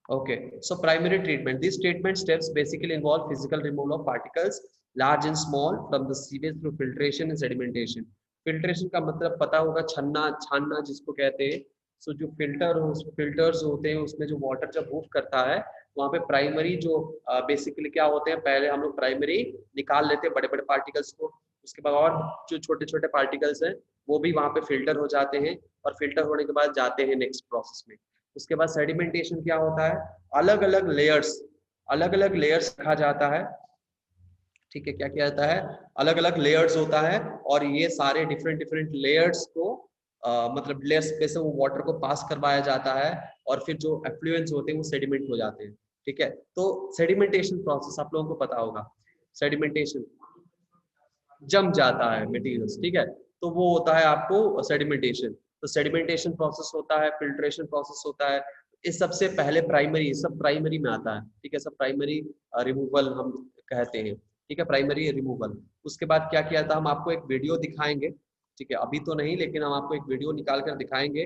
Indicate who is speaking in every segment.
Speaker 1: Okay, so primary treatment. These treatment steps basically involve physical removal of particles, large and small, from the sewage through filtration and sedimentation. Filtration का मतलब पता होगा, छन्ना छानना जिसको कहते हैं. सो जो फिल्टर्स होते हैं उसमें जो वाटर जब मूव करता है वहाँ पे प्राइमरी जो बेसिकली क्या होते हैं, पहले हम लोग प्राइमरी निकाल लेते हैं बड़े बड़े पार्टिकल्स को, उसके बाद और जो छोटे छोटे पार्टिकल्स हैं वो भी वहाँ पे फिल्टर हो जाते हैं और फिल्टर होने के बाद जाते हैं नेक्स्ट प्रोसेस में. उसके बाद सेडिमेंटेशन क्या होता है, अलग अलग लेयर्स रखा जाता है. ठीक है, क्या किया जाता है, अलग अलग लेयर्स होता है और ये सारे डिफरेंट डिफरेंट लेयर्स को मतलब लेयर्स पे से वो वाटर को पास करवाया जाता है और फिर जो एफ्लुएंस होते हैं वो सेडिमेंट हो जाते हैं. ठीक है, तो सेडिमेंटेशन प्रोसेस आप लोगों को पता होगा. सेडिमेंटेशन जम जाता है मटेरियल्स. ठीक है, तो वो होता है आपको सेडिमेंटेशन. तो सेडिमेंटेशन प्रोसेस होता है, फिल्ट्रेशन प्रोसेस होता है. इस सबसे पहले प्राइमरी, सब प्राइमरी में आता है. ठीक है, सब प्राइमरी रिमूवल हम कहते हैं. ठीक है, प्राइमरी रिमूवल. उसके बाद क्या किया था, हम आपको एक वीडियो दिखाएंगे. ठीक है, अभी तो नहीं लेकिन हम आपको एक वीडियो निकाल कर दिखाएंगे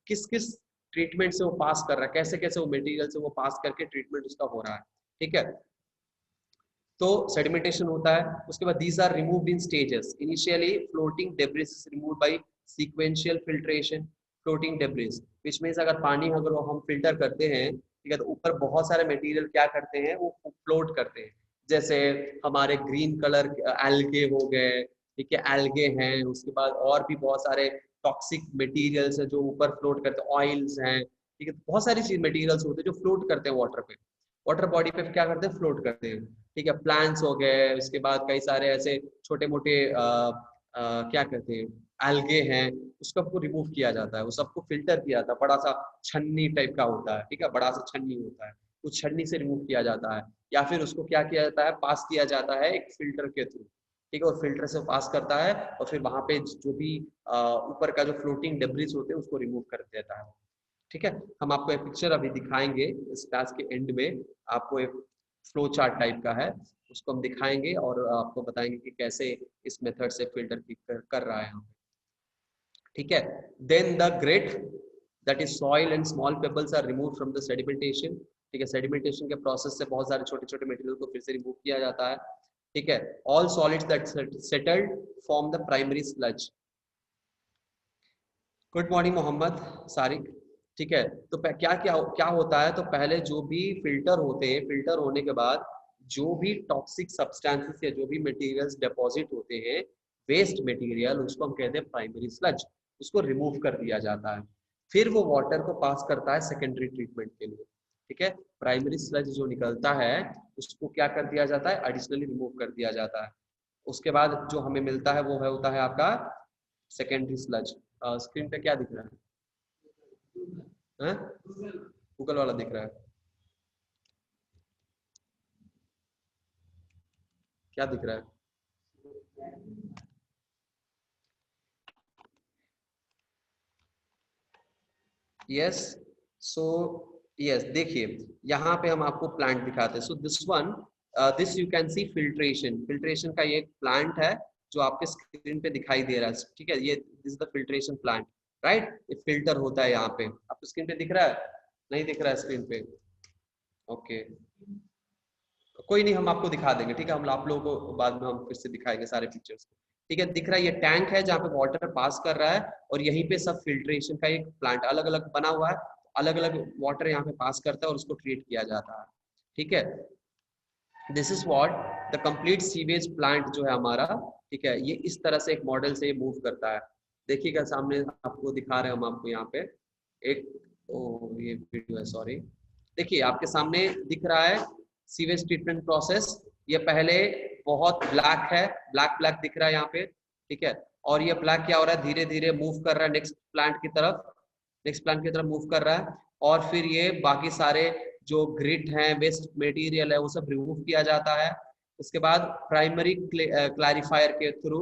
Speaker 1: किस किस ट्रीटमेंट से वो पास कर रहा है, कैसे कैसे वो मटेरियल से वो पास करके ट्रीटमेंट उसका हो रहा है. ठीक है, तो सेडिमेंटेशन होता है. उसके बाद these are removed in stages. Initially floating debris is removed by sequential filtration. Floating debris which means अगर पानी अगर हम फिल्टर करते हैं, ठीक है, तो ऊपर बहुत सारे मटेरियल क्या करते हैं, वो फ्लोट करते हैं. जैसे हमारे ग्रीन कलर एल्गे हो गए. ठीक है, एल्गे हैं. उसके बाद और भी बहुत सारे टॉक्सिक मटेरियल्स है जो ऊपर फ्लोट करते हैं, ऑयल्स हैं. ठीक है, बहुत सारी चीज मटेरियल्स होते हैं जो फ्लोट करते हैं वाटर पे, वाटर बॉडी पे क्या करते हैं, फ्लोट करते हैं. ठीक है, प्लांट्स हो गए. उसके बाद कई सारे ऐसे छोटे मोटे क्या कहते हैं, एल्गे हैं. उसको आपको रिमूव किया जाता है, उस सबको फिल्टर किया जाता है. बड़ा सा छन्नी टाइप का होता है. ठीक है, बड़ा सा छन्नी होता है, उस छन्नी से रिमूव किया जाता है. या फिर उसको क्या किया जाता है, पास किया जाता है एक फिल्टर के थ्रू. ठीक है, और फिल्टर से पास करता है और फिर वहां पे जो भी ऊपर का जो फ्लोटिंग डेब्रिस होते हैं उसको रिमूव कर देता है. ठीक है, हम आपको एक पिक्चर अभी दिखाएंगे इस क्लास के एंड में. आपको एक फ्लो चार्ट टाइप का है, उसको हम दिखाएंगे और आपको बताएंगे कि कैसे इस मेथड से फिल्टर कर रहा है हम. ठीक है, then the grate that is soil and small pebbles are remove from the sedimentation. ठीक है, सेडिमेंटेशन के प्रोसेस से बहुत सारे छोटे छोटे मटेरियल को फिर से रिमूव किया जाता है. ठीक है, all solids that settled form the primary sludge. Good morning Mohammad Sarik. ठीक है, तो क्या क्या क्या होता है, तो पहले जो भी फिल्टर होते हैं, फिल्टर होने के बाद जो भी टॉक्सिक सब्सटेंसेस या जो भी मटेरियल्स डिपॉजिट होते हैं, वेस्ट मटेरियल, उसको हम कहते हैं प्राइमरी स्लज. उसको रिमूव कर दिया जाता है. फिर वो वाटर को पास करता है सेकेंडरी ट्रीटमेंट के लिए. ठीक है, प्राइमरी स्लज जो निकलता है उसको क्या कर दिया जाता है, एडिशनली रिमूव कर दिया जाता है. उसके बाद जो हमें मिलता है वो है होता है आपका सेकेंडरी स्लज. स्क्रीन पे क्या दिख रहा है, गूगल वाला दिख रहा है, क्या दिख रहा है? यस, सो यस, देखिए यहाँ पे हम आपको प्लांट दिखाते हैं. So this one, this you can see filtration. Filtration का ये एक प्लांट है जो आपके स्क्रीन पे दिखाई दे रहा है. ठीक है, ये this is the filtration plant, right. ये फिल्टर होता है यहाँ पे. आपको स्क्रीन पे दिख रहा है, नहीं दिख रहा है स्क्रीन पे? ओके, कोई नहीं, हम आपको दिखा देंगे. ठीक है, हम आप लोगों को बाद में हम फिर से दिखाएंगे सारे फीचर्स. ठीक है, दिख रहा है ये टैंक है जहाँ पे वाटर पास कर रहा है और यहीं पे सब फिल्ट्रेशन का एक प्लांट अलग अलग बना हुआ है. अलग अलग वाटर यहाँ पे पास करता है और उसको ट्रीट किया जाता है. ठीक है, this is what the complete sewage plant जो है हमारा. ठीक है, ये इस तरह से एक मॉडल से मूव करता है. देखिएगा सामने आपको दिखा रहे हैं हम आपको यहाँ पे एक, ओ ये वीडियो है, सॉरी. देखिए आपके सामने दिख रहा है सीवेज ट्रीटमेंट प्रोसेस. ये पहले बहुत ब्लैक है, ब्लैक ब्लैक दिख रहा है यहाँ पे. ठीक है, और ये ब्लैक क्या हो रहा है, धीरे धीरे मूव कर रहा है नेक्स्ट प्लांट की तरफ, नेक्स्ट प्लांट की तरफ मूव कर रहा है. और फिर ये बाकी सारे जो ग्रिट हैं, वेस्ट मटेरियल है, वो सब रिमूव किया जाता है. उसके बाद प्राइमरी क्लैरिफायर के थ्रू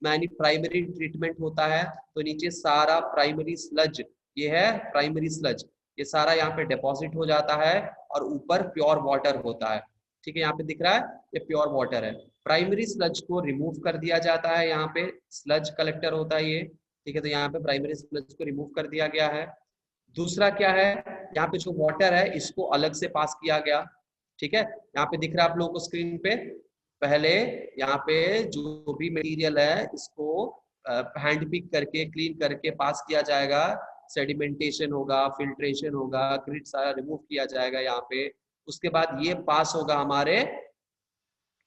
Speaker 1: मैनी प्राइमरी ट्रीटमेंट होता है. तो नीचे सारा प्राइमरी स्लज, ये है प्राइमरी स्लज, ये सारा यहाँ पे डिपॉजिट हो जाता है और ऊपर प्योर वाटर होता है. ठीक है, यहाँ पे दिख रहा है ये प्योर वाटर है. प्राइमरी स्लज को रिमूव कर दिया जाता है, यहाँ पे स्लज कलेक्टर होता है ये. ठीक है, तो यहाँ पे प्राइमरी स्लज को रिमूव कर दिया गया है. दूसरा क्या है, यहाँ पे जो वाटर है इसको अलग से पास किया गया, ठीक है। यहाँ पे दिख रहा है आप लोगों को स्क्रीन पे, पहले यहाँ पे जो भी मटेरियल है इसको हैंड पिक करके क्लीन करके पास किया जाएगा, सेडिमेंटेशन होगा, फिल्ट्रेशन होगा, ग्रिड सारा रिमूव किया जाएगा यहाँ पे। उसके बाद ये पास होगा हमारे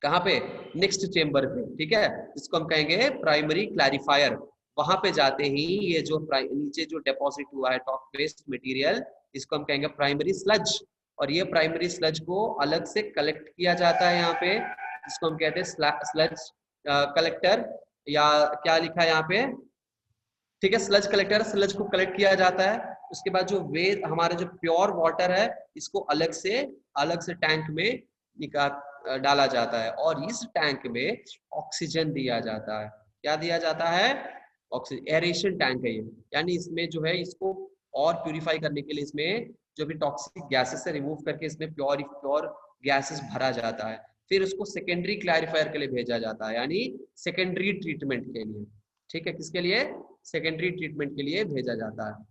Speaker 1: कहाँ पे, नेक्स्ट चेम्बर पे, ठीक है, इसको हम कहेंगे प्राइमरी क्लैरिफायर। वहां पे जाते ही ये जो नीचे जो डिपॉजिट हुआ है टॉप वेस्ट मटेरियल, इसको हम कहेंगे प्राइमरी स्लज। और ये प्राइमरी स्लज को अलग से कलेक्ट किया जाता है यहाँ पे, इसको हम कहते हैं स्लज कलेक्टर, या क्या लिखा है यहाँ पे, ठीक है, स्लज कलेक्टर। स्लज को कलेक्ट किया जाता है, उसके बाद जो हमारा जो प्योर वाटर है इसको अलग से टैंक में निकाल डाला जाता है, और इस टैंक में ऑक्सीजन दिया जाता है। क्या दिया जाता है, ऑक्सीजन। एरेशन टैंक है ये, यानी इसमें जो है इसको और प्यूरिफाई करने के लिए इसमें जो भी टॉक्सिक गैसेस से रिमूव करके इसमें प्योर गैसेस भरा जाता है, फिर उसको सेकेंडरी क्लैरिफायर के लिए भेजा जाता है, यानी सेकेंडरी ट्रीटमेंट के लिए, ठीक है, किसके लिए, सेकेंडरी ट्रीटमेंट के लिए भेजा जाता है।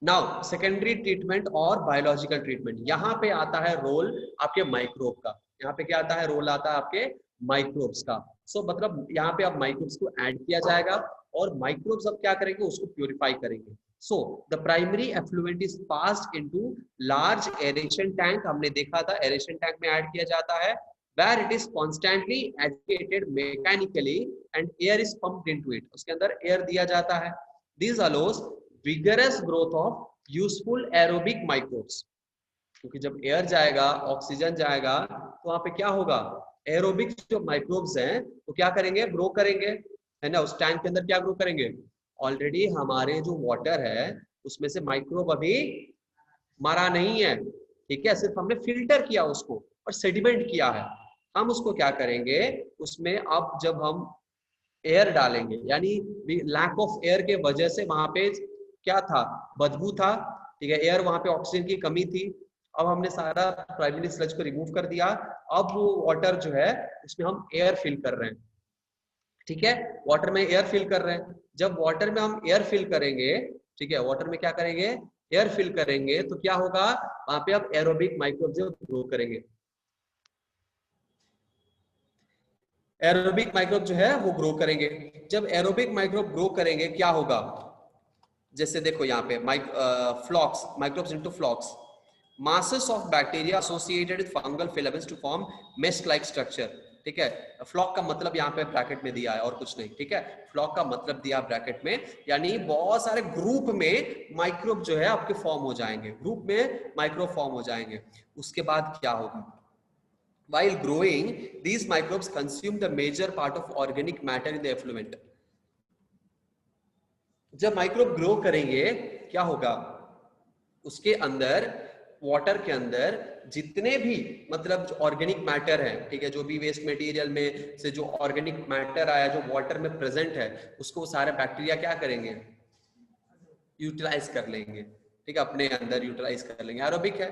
Speaker 1: नाउ सेकेंडरी ट्रीटमेंट और बायोलॉजिकल ट्रीटमेंट, यहाँ पे आता है रोल आपके माइक्रोब का। यहाँ पे क्या आता है, रोल आता है आपके माइक्रोब्स का। सो मतलब यहाँ पे अब माइक्रोब्स को ऐड किया जाएगा, और माइक्रोब्स अब क्या करेंगे, उसको प्यूरिफाई करेंगे। So the primary effluent is passed into large aeration tank, हमने देखा था एरेशन टैंक में ऐड किया जाता है, where it is constantly agitated mechanically and air is pumped into it, उसके अंदर एयर दिया जाता है। This allows vigorous growth of useful aerobic microbes, क्योंकि जब एयर जाएगा, ऑक्सीजन जाएगा, तो वहां पे क्या होगा, एरोबिक जो माइक्रोब्स हैं वो क्या करेंगे, ग्रो करेंगे, है ना। उस टैंक के अंदर क्या ग्रो करेंगे, ऑलरेडी हमारे जो वाटर है उसमें से माइक्रोब अभी मरा नहीं है, ठीक है, सिर्फ हमने फिल्टर किया उसको और सेडिमेंट किया है। हम उसको क्या करेंगे, उसमें अब जब हम एयर डालेंगे, यानी लैक ऑफ एयर के वजह से वहां पे क्या था, बदबू था, ठीक है, एयर वहां पे ऑक्सीजन की कमी थी। अब हमने सारा प्राइमरी स्लज को रिमूव कर दिया, अब वो वाटर जो है उसमें हम एयर फिल कर रहे हैं, ठीक है, वाटर में एयर फिल कर रहे हैं। जब वाटर में हम एयर फिल करेंगे, ठीक है, वाटर में क्या करेंगे, एयर फिल करेंगे, तो क्या होगा, वहां पे अब एरोबिक माइक्रोब जो ग्रो करेंगे, एरोबिक माइक्रोब जो है वो ग्रो करेंगे। जब एरोबिक माइक्रोब ग्रो करेंगे क्या होगा, जैसे देखो यहाँ पे flocs, microbes into flocs, masses of bacteria associated with fungal filaments to form mesh like structure, ठीक है। फ्लॉक का मतलब यहाँ पे ब्रैकेट में दिया है और कुछ नहीं, ठीक है, फ्लॉक का मतलब दिया ब्रैकेट में, यानी बहुत सारे ग्रुप में माइक्रोब जो है आपके फॉर्म हो जाएंगे, ग्रुप में माइक्रोब फॉर्म हो जाएंगे। उसके बाद क्या होगा, while growing these microbes consume the major part of organic matter in the effluent। जब माइक्रोब ग्रो करेंगे क्या होगा, उसके अंदर वाटर के अंदर जितने भी मतलब ऑर्गेनिक मैटर है, ठीक है, जो भी वेस्ट मटेरियल में से जो ऑर्गेनिक मैटर आया जो वाटर में प्रेजेंट है, उसको सारे बैक्टीरिया क्या करेंगे, यूटिलाइज कर लेंगे, ठीक है, अपने अंदर यूटिलाइज कर लेंगे। एरोबिक है,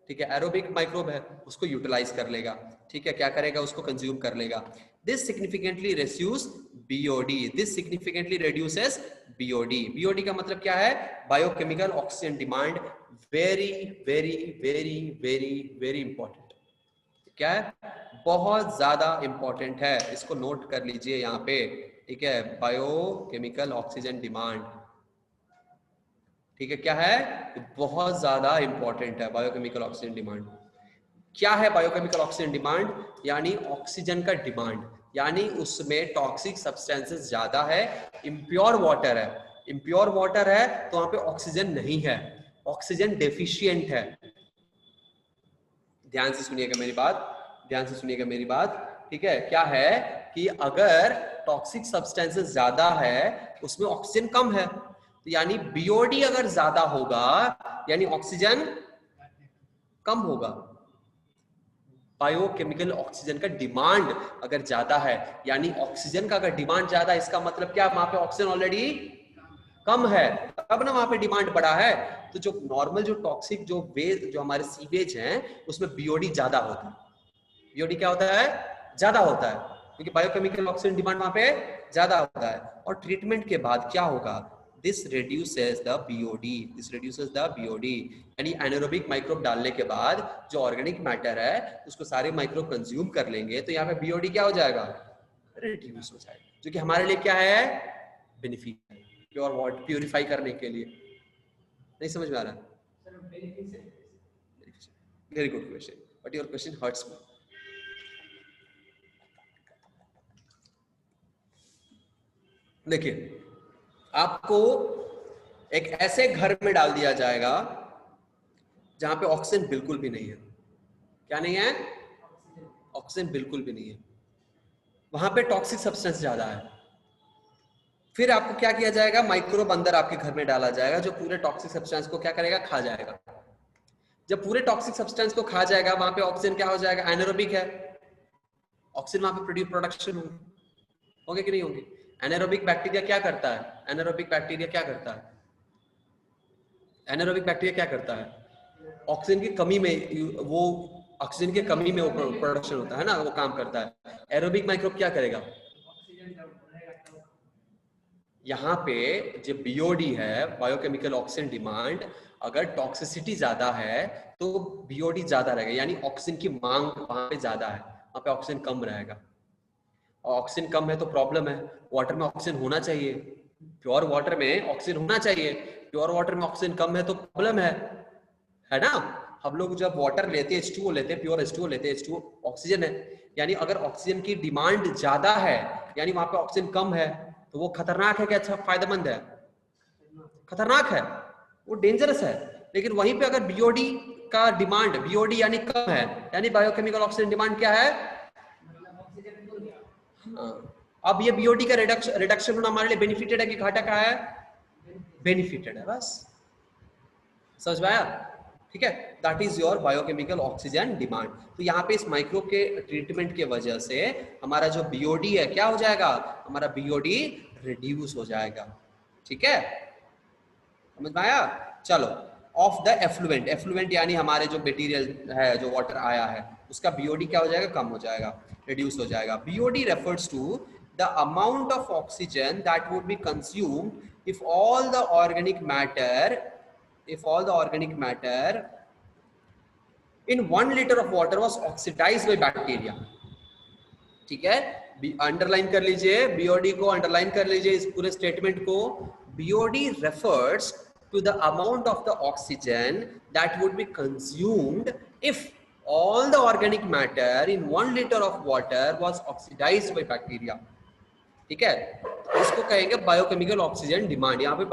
Speaker 1: ठीक है, एरोबिक माइक्रोब है, उसको यूटिलाइज कर लेगा, ठीक है, क्या करेगा, उसको कंज्यूम कर लेगा। This significantly reduce BOD, this significantly reduces BOD. BOD का मतलब क्या है, biochemical oxygen demand. Very very very very very important, क्या है, बहुत ज्यादा इंपॉर्टेंट है, इसको नोट कर लीजिए यहाँ पे, ठीक है, बायोकेमिकल ऑक्सीजन डिमांड, ठीक है, क्या है, बहुत ज्यादा इंपॉर्टेंट है बायोकेमिकल ऑक्सीजन डिमांड। क्या है बायोकेमिकल ऑक्सीजन डिमांड, यानी ऑक्सीजन का डिमांड, यानी उसमें टॉक्सिक सब्सटेंसेस ज्यादा है, इम्प्योर वाटर है, इम्प्योर वाटर है तो वहां पे ऑक्सीजन नहीं है, ऑक्सीजन डेफिशिएंट है। ध्यान से सुनिएगा मेरी बात, ध्यान से सुनिएगा मेरी बात, ठीक है, क्या है कि अगर टॉक्सिक सब्सटेंसेस ज्यादा है उसमें ऑक्सीजन कम है, तो यानी बीओडी अगर ज्यादा होगा यानी ऑक्सीजन कम होगा। बायोकेमिकल ऑक्सीजन का डिमांड अगर ज्यादा है, यानी ऑक्सीजन का अगर डिमांड ज्यादा है, इसका मतलब क्या, वहां पे ऑक्सीजन ऑलरेडी कम है, तब ना वहां पे डिमांड बढ़ा है। तो जो नॉर्मल जो टॉक्सिक जो वेज जो हमारे सीवेज हैं उसमें बीओडी ज्यादा होता है, बीओडी क्या होता है, ज्यादा होता है, क्योंकि बायोकेमिकल ऑक्सीजन डिमांड वहां पे ज्यादा होता है। और ट्रीटमेंट के बाद क्या होगा, this reduces the BOD, this reduces the BOD, यानी एनारोबिक माइक्रोब डालने के बाद जो ऑर्गेनिक मैटर है उसको सारे माइक्रोब कंज्यूम कर लेंगे, तो यहाँ पे BOD क्या हो जाएगा, रिड्यूस हो जाएगा, जो कि हमारे लिए क्या है, बेनिफिट, प्योर वाटर प्यूरिफाई करने के लिए। नहीं समझ में आ रहा? Very good question, but your question hurts me. देखिए, आपको एक ऐसे घर में डाल दिया जाएगा जहां पे ऑक्सीजन बिल्कुल भी नहीं है। क्या नहीं है? ऑक्सीजन बिल्कुल भी नहीं है। वहां पे टॉक्सिक सब्सटेंस ज्यादा है। फिर आपको क्या किया जाएगा, माइक्रोब अंदर आपके घर में डाला जाएगा जो पूरे टॉक्सिक सब्सटेंस को क्या करेगा, खा जाएगा। जब पूरे टॉक्सिक सब्सटेंस को खा जाएगा, वहां पे ऑक्सीजन क्या हो जाएगा, एनारोबिक है, ऑक्सीजन वहां पे प्रोडक्शन होंगे कि नहीं होंगे? एनारोबिक बैक्टीरिया क्या करता है, एनारोबिक बैक्टीरिया क्या करता है, एनारोबिक बैक्टीरिया क्या करता है, ऑक्सीजन की कमी में, वो ऑक्सीजन की कमी में वो प्रोडक्शन होता है ना, वो काम करता है। एरोबिक माइक्रोब क्या करेगा, यहाँ पे जो बीओडी है, बायोकेमिकल ऑक्सीजन डिमांड, अगर टॉक्सिसिटी ज्यादा है तो बीओडी ज्यादा रहेगा, यानी ऑक्सीजन की मांग वहां पे ज्यादा है, वहां पे ऑक्सीजन कम रहेगा। और ऑक्सीजन कम है तो प्रॉब्लम है, वाटर में ऑक्सीजन होना चाहिए, प्योर वाटर में ऑक्सीजन होना चाहिए, प्योर वाटर में ऑक्सीजन कम है तो प्रॉब्लम है ना। हम लोग जब वाटर लेते हैं, H2O लेते हैं, प्योर H2O लेते हैं, H2O ऑक्सीजन है, यानी अगर ऑक्सीजन की डिमांड ज्यादा है, यानी वहां पे ऑक्सीजन कम है, तो वो खतरनाक है कि अच्छा फायदेमंद है? खतरनाक है, वो डेंजरस है। लेकिन वहीं पे अगर बीओडी का डिमांड, बीओडी यानी कम है, यानी बायोकेमिकल ऑक्सीजन डिमांड क्या है, अब ये बीओडी का रिडक्शन होना हमारे लिए बेनिफिटेड है कि घाटा का है, बेनिफिटेड है, बस समझ में आया? ठीक है, that is your biochemical oxygen demand. तो यहाँ पे इस माइक्रो के ट्रीटमेंट के वजह से हमारा जो बीओडी है क्या हो जाएगा, हमारा बीओडी रिड्यूस हो जाएगा। ठीक है, समझ में आया? चलो, ऑफ द एफ्लुएंट, एफ्लुएंट यानी हमारे जो मटेरियल है, जो वाटर आया है, उसका बीओडी क्या हो जाएगा, कम हो जाएगा, रिड्यूस हो जाएगा। BOD refers to the amount of oxygen that would be consumed if all the organic matter, if all the organic matter in 1 liter of water was oxidized by bacteria। ठीक है, underline कर लीजिए, BOD को underline कर लीजिए, इस पूरे statement को। BOD refers to the amount of the oxygen that would be consumed if all the organic matter in 1 liter of water was oxidized by bacteria। ठीक है, इसको कहेंगे बायोकेमिकल ऑक्सीजन डिमांड। यहाँ पे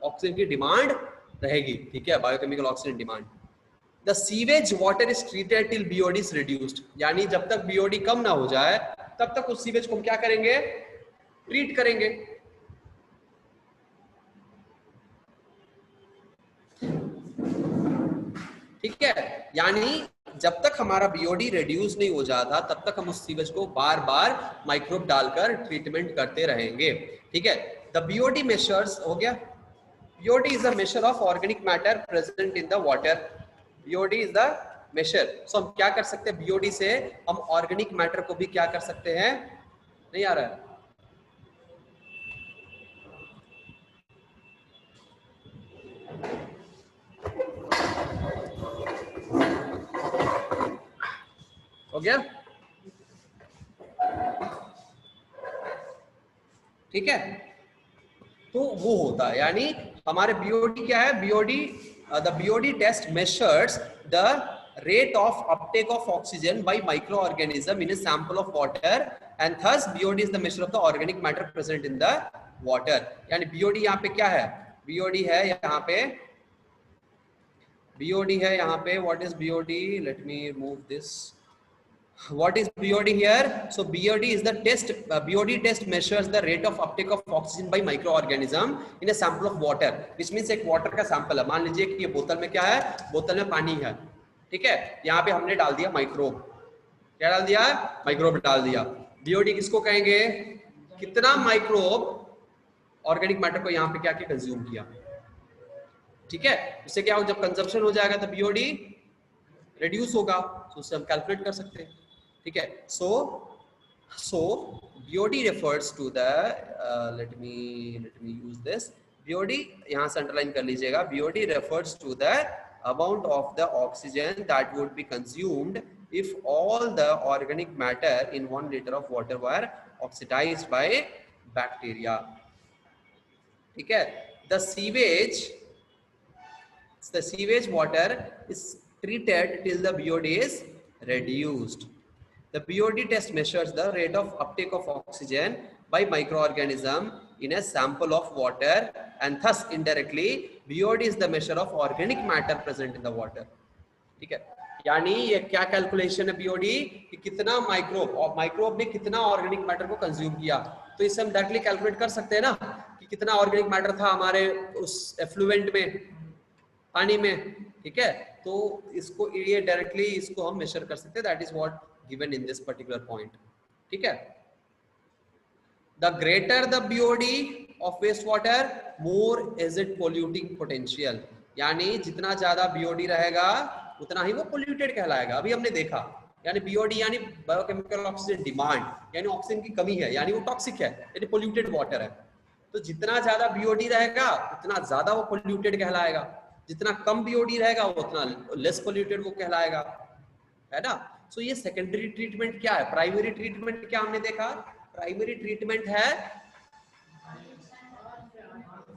Speaker 1: ऑक्सीजन की डिमांड रहेगी। ठीक है, biochemical oxygen demand. The sewage water is treated till BOD is reduced, यानी जब तक बीओडी कम ना हो जाए तब तक उस सीवेज को हम क्या करेंगे, ट्रीट करेंगे। ठीक है, यानी जब तक हमारा बीओडी रिड्यूस नहीं हो जाता तब तक हम उस सीवेज को बार बार माइक्रोब डालकर ट्रीटमेंट करते रहेंगे। ठीक है, द बीओडी मेजर्स, हो गया, BOD is the measure of organic matter present in the water। BOD is the measure। So हम क्या कर सकते हैं, BOD से हम organic matter को भी क्या कर सकते हैं, नहीं आ रहा है, हो गया? ठीक है, तो वो होता है, यानी हमारे बीओडी क्या है, BOD, the BOD test measures the rate of uptake of oxygen by microorganism in a sample of water and thus BOD is the measure of the organic matter present in the water। यानी BOD यहाँ पे क्या है, BOD है यहाँ पे, BOD है यहाँ पे, what is BOD, let me move this, what is BOD here? So BOD is the test, BOD test measures the rate of uptake of oxygen by microorganism in a sample of water, which means एक water का sample है, मान लीजिए कि ये बोतल में क्या है, बोतल में पानी है। ठीक है, यहाँ पे हमने डाल दिया माइक्रोब, क्या डाल दिया, माइक्रोब डाल दिया। बीओडी किसको कहेंगे, कितना माइक्रोब ऑर्गेनिक मैटर को यहाँ पे क्या क्या कंज्यूम किया। ठीक है, इससे क्या हो, जब कंजप्शन हो जाएगा तो बीओडी रिड्यूस होगा, तो उससे हम कैलकुलेट कर सकते हैं। ठीक है, so BOD refers to the, let me use this, BOD यहाँ से अंडरलाइन कर लीजिएगा. BOD refers to the amount of the oxygen that would be consumed if all the organic matter in 1 liter of water were oxidized by bacteria. ठीक है. The sewage water is treated till the BOD is reduced. The BOD test measures the rate of uptake of oxygen by microorganism in a sample of water, and thus indirectly BOD is the measure of organic matter present in the water. ठीक है. यानी ये क्या calculation है BOD कि कितना microbe ने कितना ऑर्गेनिक मैटर को कंज्यूम किया. तो इसे हम डायरेक्टली कैलकुलेट कर सकते हैं ना कि कितना ऑर्गेनिक मैटर था हमारे उस एफ्लुएंट में, पानी में. ठीक है. तो इसको ये डायरेक्टली इसको हम मेजर कर सकते हैं. That is what given in this particular point. ठीक है. The greater the BOD of waste water, more is it polluting potential. यानी जितना ज्यादा BOD रहेगा उतना ही वो पोल्यूटेड कहलाएगा. अभी हमने देखा यानी BOD यानी बायोकेमिकल ऑक्सीजन डिमांड, यानी ऑक्सीजन की कमी है, यानी वो टॉक्सिक है, यानी पोल्यूटेड वाटर है. तो जितना ज्यादा BOD रहेगा उतना ज्यादा वो पोल्यूटेड कहलाएगा. जितना कम BOD रहेगा वो उतना लेस पोल्यूटेड वो कहलाएगा, है ना. सो ये सेकेंडरी ट्रीटमेंट क्या है. प्राइमरी ट्रीटमेंट क्या हमने देखा. प्राइमरी ट्रीटमेंट है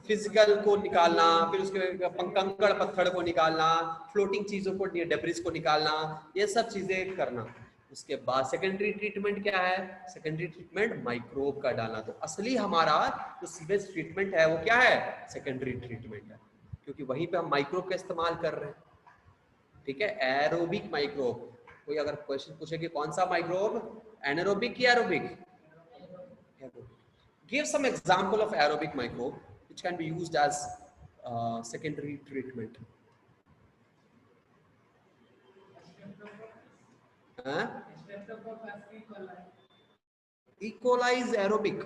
Speaker 1: फिजिकल को निकालना, फिर उसके कंकड़ पत्थर को निकालना, फ्लोटिंग चीजों को, डेब्रिस को निकालना, ये सब चीजें करना. उसके बाद सेकेंडरी ट्रीटमेंट क्या है. सेकेंडरी ट्रीटमेंट माइक्रोब का डालना. तो असली हमारा जो सीवेज ट्रीटमेंट है वो क्या है, सेकेंडरी ट्रीटमेंट है, क्योंकि वहीं पे हम माइक्रोब का इस्तेमाल कर रहे हैं. ठीक है. Aerobic microbe. कोई अगर क्वेश्चन पूछे कि कौन सा माइक्रोब, एनारोबिक या aerobic. Give some example of aerobic microbe which can be used as secondary treatment. E. coli is aerobic.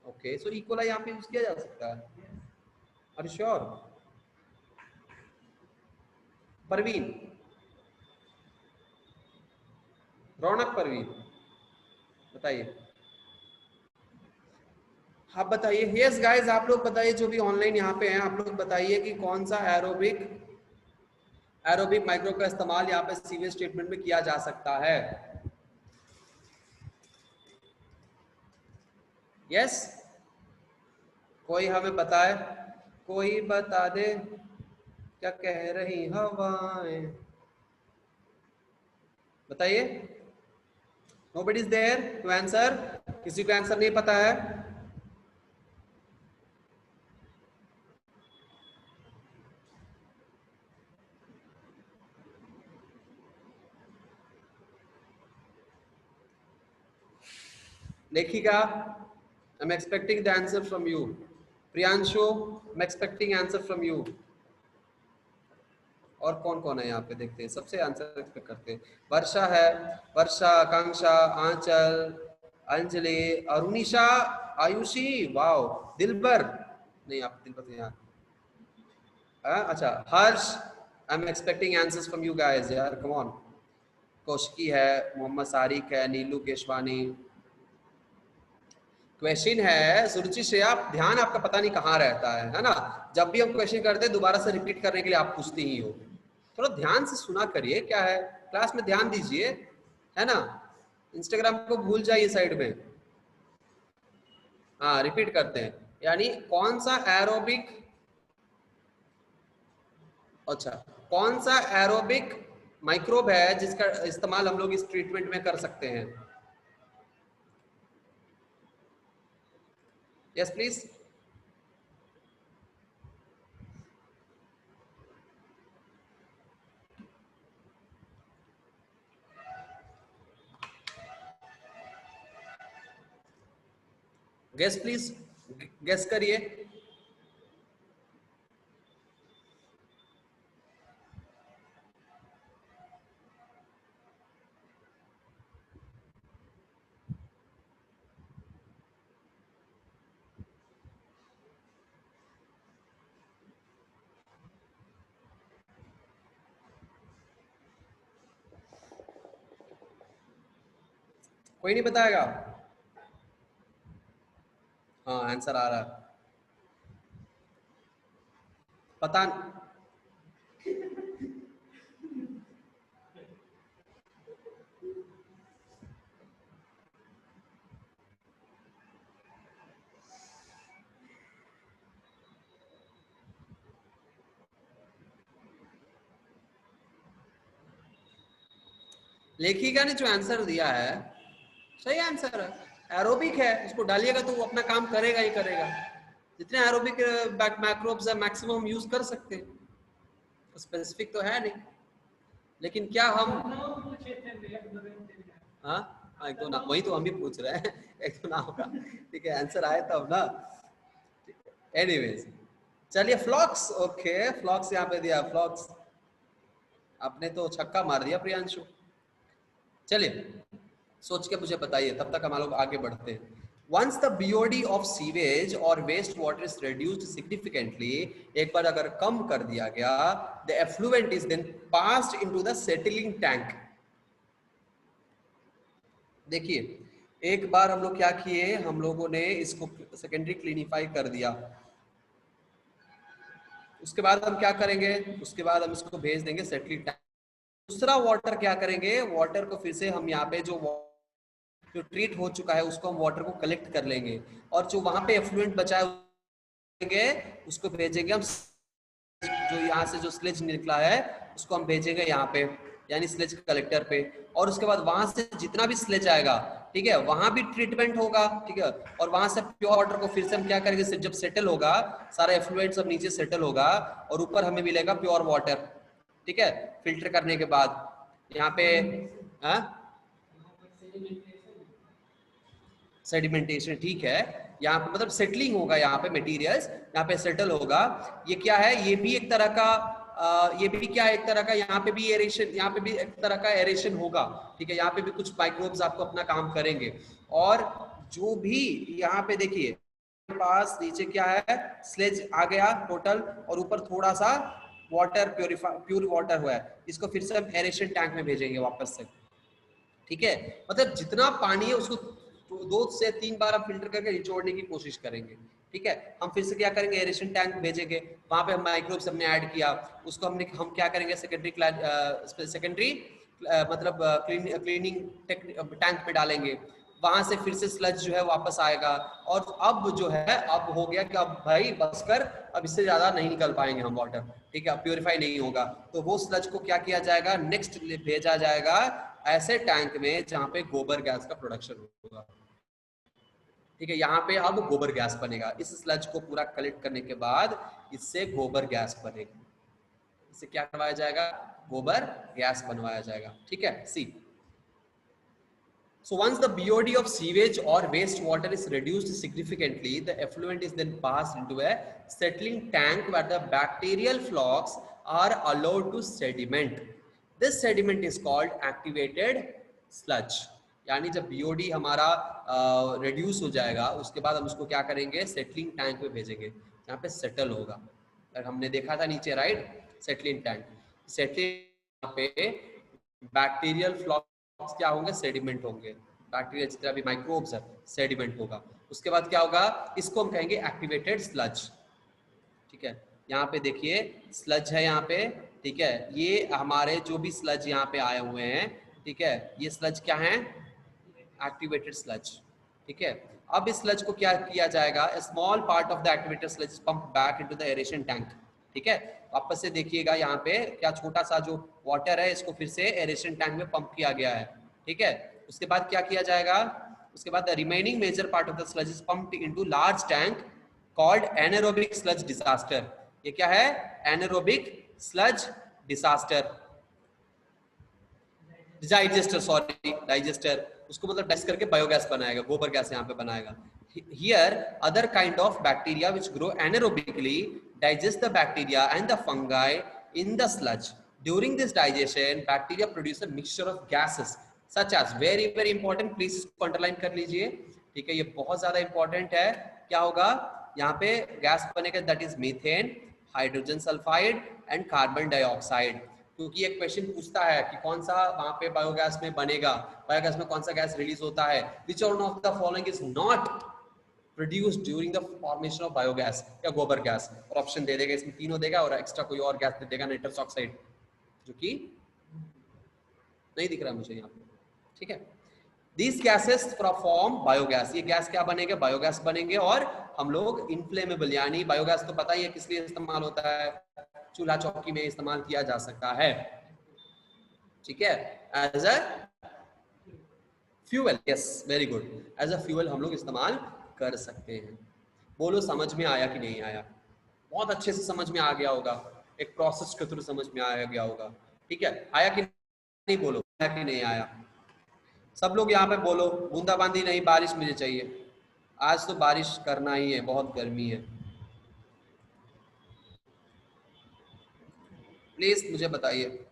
Speaker 1: Okay, so E. coli यहाँ पे यूज किया जा सकता है. Are you sure? परवीन, रौनक परवीन, बताइए. आप बताइए. यस गाइस, आप लोग बताइए जो भी ऑनलाइन यहाँ पे हैं, आप लोग बताइए कि कौन सा एरोबिक माइक्रोब का इस्तेमाल यहाँ पे सीवेज ट्रीटमेंट में किया जा सकता है. यस, कोई हमें बताए, कोई बता दे क्या कह रही हवाएं. बताइए. Nobody is there to answer. किसी को आंसर नहीं पता है. लेखिका, I'm expecting the answer from you. Priyanshu, I'm expecting answer from you. और कौन कौन है यहाँ पे, देखते हैं. सबसे आंसर एक्सपेक्ट करते हैं. वर्षा है, वर्षा, आकांक्षा, आंचल, अंजलि, अरुणिशा, आयुषी, वाओ, दिलबर, नहीं आप दिलबर तो यहाँ. अच्छा, Harsh, I am expecting answers from you guys यार, कम ऑन. कौशिकी है, मोहम्मद सारिक है, नीलू केशवानी. क्वेश्चन है सुरुचि से, आप ध्यान आपका पता नहीं कहाँ रहता है ना. जब भी हम क्वेश्चन करते हैं दोबारा से रिपीट करने के लिए आप पूछती ही हो. थोड़ा ध्यान से सुना करिए. क्या है, क्लास में ध्यान दीजिए, है ना. इंस्टाग्राम को भूल जाइए साइड में. हाँ, रिपीट करते हैं. यानी कौन सा एरोबिक, अच्छा, कौन सा एरोबिक माइक्रोब है जिसका इस्तेमाल हम लोग इस ट्रीटमेंट में कर सकते हैं. Yes please. Guess please, guess करिए. कोई नहीं बताएगा. हाँ, आंसर आ रहा है. पता लिखिएगा ने जो आंसर दिया है सही आंसर है, एरोबिक है, उसको डालिएगा तो वो अपना काम करेगा ही करेगा। जितने एरोबिक मैक्रोब्स है मैक्सिमम हम यूज कर सकते हैं, तो स्पेसिफिक तो है नहीं, लेकिन क्या हम हाँ हाँ एक दो नाम वही तो हम भी पूछ रहे हैं एक दो नाम का, ठीक है आंसर आए तब ना। एनीवेज चलिए फ्लॉक्स, ओके फ्लॉक्स यहाँ पे दिया, फ्लॉक्स आपने तो छक्का मार दिया प्रियांशु। चलिए सोच के मुझे बताइए, तब तक हम लोग आगे बढ़ते हैं। Once the BOD of sewage or waste water is reduced significantly, एक बार अगर कम कर दिया गया, the effluent is then passed into the settling tank। देखिए एक बार हम लोग क्या किए, हम लोगों ने इसको सेकेंडरी क्लीनिफाई कर दिया, उसके बाद हम क्या करेंगे, उसके बाद हम इसको भेज देंगे सेटलिंग टैंक। दूसरा वाटर क्या करेंगे, वाटर को फिर से हम यहाँ पे जो ट्रीट हो चुका है उसको हम वाटर को कलेक्ट कर लेंगे, और जो वहां पे एफ्लुएंट बचा है उसको भेजेंगे हम, जो यहाँ से जो स्लेज निकला है उसको हम भेजेंगे यहाँ पे यानी स्लेज कलेक्टर पे, और उसके बाद वहां से जितना भी स्लेज आएगा ठीक है वहां भी ट्रीटमेंट होगा, ठीक है, और वहां से प्योर वाटर को फिर से हम क्या करेंगे, जब सेटल होगा सारा एफ्लुएंट सब नीचे सेटल होगा और ऊपर हमें मिलेगा प्योर वाटर, ठीक है, फिल्टर करने के बाद यहाँ पे सेडिमेंटेशन, ठीक है, यहाँ पे मतलब सेटलिंग होगा, यहाँ पे मटेरियल्स यहाँ पे सेटल होगा। ये क्या है, ये भी एक तरह का ये भी क्या है, एक तरह का यहाँ पे भी एरेशन, यहाँ पे भी एक तरह का एरेशन होगा, ठीक है, यहाँ पे भी कुछ माइक्रोब्स आपको अपना काम करेंगे। और जो भी यहाँ पे देखिए पास नीचे क्या है, स्लेज आ गया टोटल, और ऊपर थोड़ा सा वाटर प्योर वाटर हुआ है, इसको फिर से हम एरेशन टैंक में भेजेंगे वापस से, ठीक है, मतलब जितना पानी है उसको 2 से 3 बार हम फिल्टर करके निचोड़ने की कोशिश करेंगे, ठीक है। हम फिर से क्या करेंगे, एरेशन टैंक भेजेंगे, वहां पे हम माइक्रोब्स हमने ऐड किया, उसको हम क्या करेंगे सेकेंडरी मतलब क्लीनिंग टैंक में डालेंगे, वहां से फिर से स्लज जो है वापस आएगा, और अब जो है अब हो गया कि अब भाई बस कर, अब इससे ज्यादा नहीं निकल पाएंगे हम वाटर, ठीक है, अब प्योरीफाई नहीं होगा, तो वो स्लज को क्या किया जाएगा, नेक्स्ट भेजा जाएगा ऐसे टैंक में जहां पे गोबर गैस का प्रोडक्शन होगा, ठीक है, यहाँ पे अब गोबर गैस बनेगा, इस स्लज को पूरा कलेक्ट करने के बाद इससे गोबर गैस बनेगा, इससे क्या करवाया जाएगा, गोबर गैस बनवाया जाएगा, ठीक है। सी So once the BOD of sewage or waste water is reduced significantly, the effluent is then passed into a settling tank where the bacterial flocks are allowed to sediment. This sediment is called activated sludge. यानी जब BOD हमारा reduce हो जाएगा, उसके बाद हम उसको क्या करेंगे, settling tank में भेजेंगे, जहाँ पे settle होगा। हमने देखा था नीचे राइट, settling tank, settling पे बैक्टीरियल फ्लॉक्स क्या होंगे, सेडिमेंट होंगे, बैक्टीरिया जितना भी माइक्रोब्स है सेडिमेंट होगा, उसके बाद क्या होगा, इसको हम कहेंगे एक्टिवेटेड स्लज, ठीक है, यहाँ पे देखिए स्लज है यहाँ पे, ठीक है, ये हमारे जो भी स्लज यहाँ पे आए हुए हैं, ठीक है, ये स्लज क्या है, एक्टिवेटेड स्लज, ठीक है। अब इस स्लज को क्या किया जाएगा, small part of the activated sludge pump back into the aeration tank, ठीक है, वापस से देखिएगा यहाँ पे क्या छोटा सा जो वाटर है इसको फिर से एरेशन टैंक में पंप किया गया है, ठीक है, उसके बाद क्या किया जाएगा, उसके बाद the remaining major part of the sludge is pumped into large tank called anaerobic sludge disaster. ये क्या है, anaerobic sludge disaster, digester, sorry digester, उसको मतलब डाइजेस्ट करके बायोगैस बनाएगा, गोबर गैस यहाँ पे बनाएगा। Here other kind of bacteria which grow anaerobically digest the bacteria and the fungi in the sludge. During this digestion bacteria produce a mixture of gases such as, very important, please इसको underline कर लीजिए, ठीक है, ये बहुत ज्यादा important है, क्या होगा यहाँ पे गैस बनेगा, that is methane, hydrogen sulphide and carbon dioxide, क्योंकि एक क्वेश्चन पूछता है कि कौन सा वहां पे बायोगैस में बनेगा, बायोगैस में कौन सा गैस रिलीज होता है, which one of the following is not produce during the formation of biogas या गोबर गैस। और ऑप्शन दे देगा, इसमें तीनों देगा और एक्स्ट्रा कोई और गैस दे देगा, नाइट्रस ऑक्साइड, जो कि नहीं दिख रहा मुझे यहाँ पे, ठीक है। These gases फॉर्म बायोगैस, ये गैस क्या बनेंगे, बायोगैस बनेंगे। और हम लोग इनफ्लेमेबल, यानी बायोगैस तो पता ही है किस लिए इस्तेमाल होता है, चूल्हा चौकी में इस्तेमाल किया जा सकता है, ठीक है, as a fuel. Yes, very good, as a fuel हम लोग इस्तेमाल कर सकते हैं। बोलो समझ में आया कि नहीं आया? बहुत अच्छे से समझ में आ गया होगा, एक प्रोसेस के थ्रू समझ में आया गया होगा, ठीक है। आया कि नहीं, बोलो आया कि नहीं आया? सब लोग यहाँ पे बोलो, बूंदाबांदी नहीं, बारिश मुझे चाहिए। आज तो बारिश करना ही है, बहुत गर्मी है। प्लीज मुझे बताइए।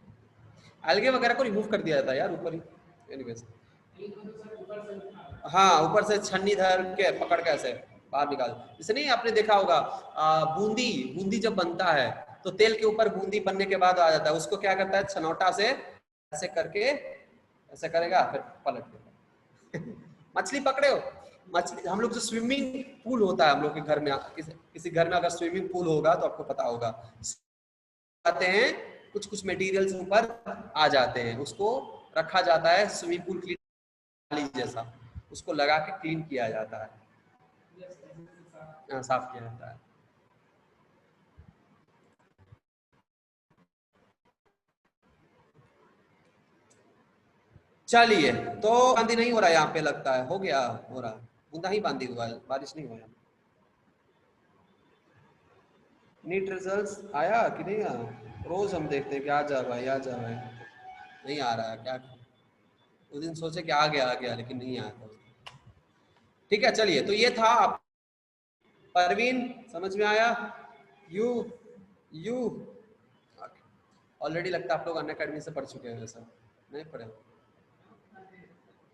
Speaker 1: अलगे वगैरह को रिमूव कर दिया जाता है यार ऊपर ही, एनीवेज। हाँ, ऊपर से छन्नी धर के पकड़ के ऐसे बाहर निकाल। इसे नहीं आपने देखा होगा, बूंदी, बूंदी जब बनता है तो तेल के ऊपर बूंदी बनने के बाद आ जाता है, उसको क्या करता है, छनौटा से ऐसे करके ऐसे करेगा, फिर पलट देगा। मछली पकड़े हो? मछली, हम लोग जो स्विमिंग पूल होता है हम लोग के घर में, किसी घर में अगर स्विमिंग पूल होगा तो आपको पता होगा, आते हैं कुछ कुछ मटेरियल्स ऊपर आ जाते हैं, उसको रखा जाता है स्विमिंग पूल क्लीन जैसा, उसको लगा के क्लीन किया जाता है, साफ किया जाता है। चलिए, तो बांदी नहीं हो रहा है यहाँ पे, लगता है हो गया, हो रहा है, बूंदा ही बांदी हुआ है, बारिश नहीं हुआ है। नीट रिजल्ट्स आया कि नहीं आया? रोज हम देखते हैं कि आ जा रहा है, आ जा रहा है, नहीं आ रहा है क्या? उस दिन सोचे कि आ गया लेकिन नहीं आया था। ठीक है, चलिए, तो ये था आप, परवीन समझ में आया? यू यू ऑलरेडी लगता है आप लोग अन अकेडमी से पढ़ चुके हैं, वैसा नहीं पढ़े हो?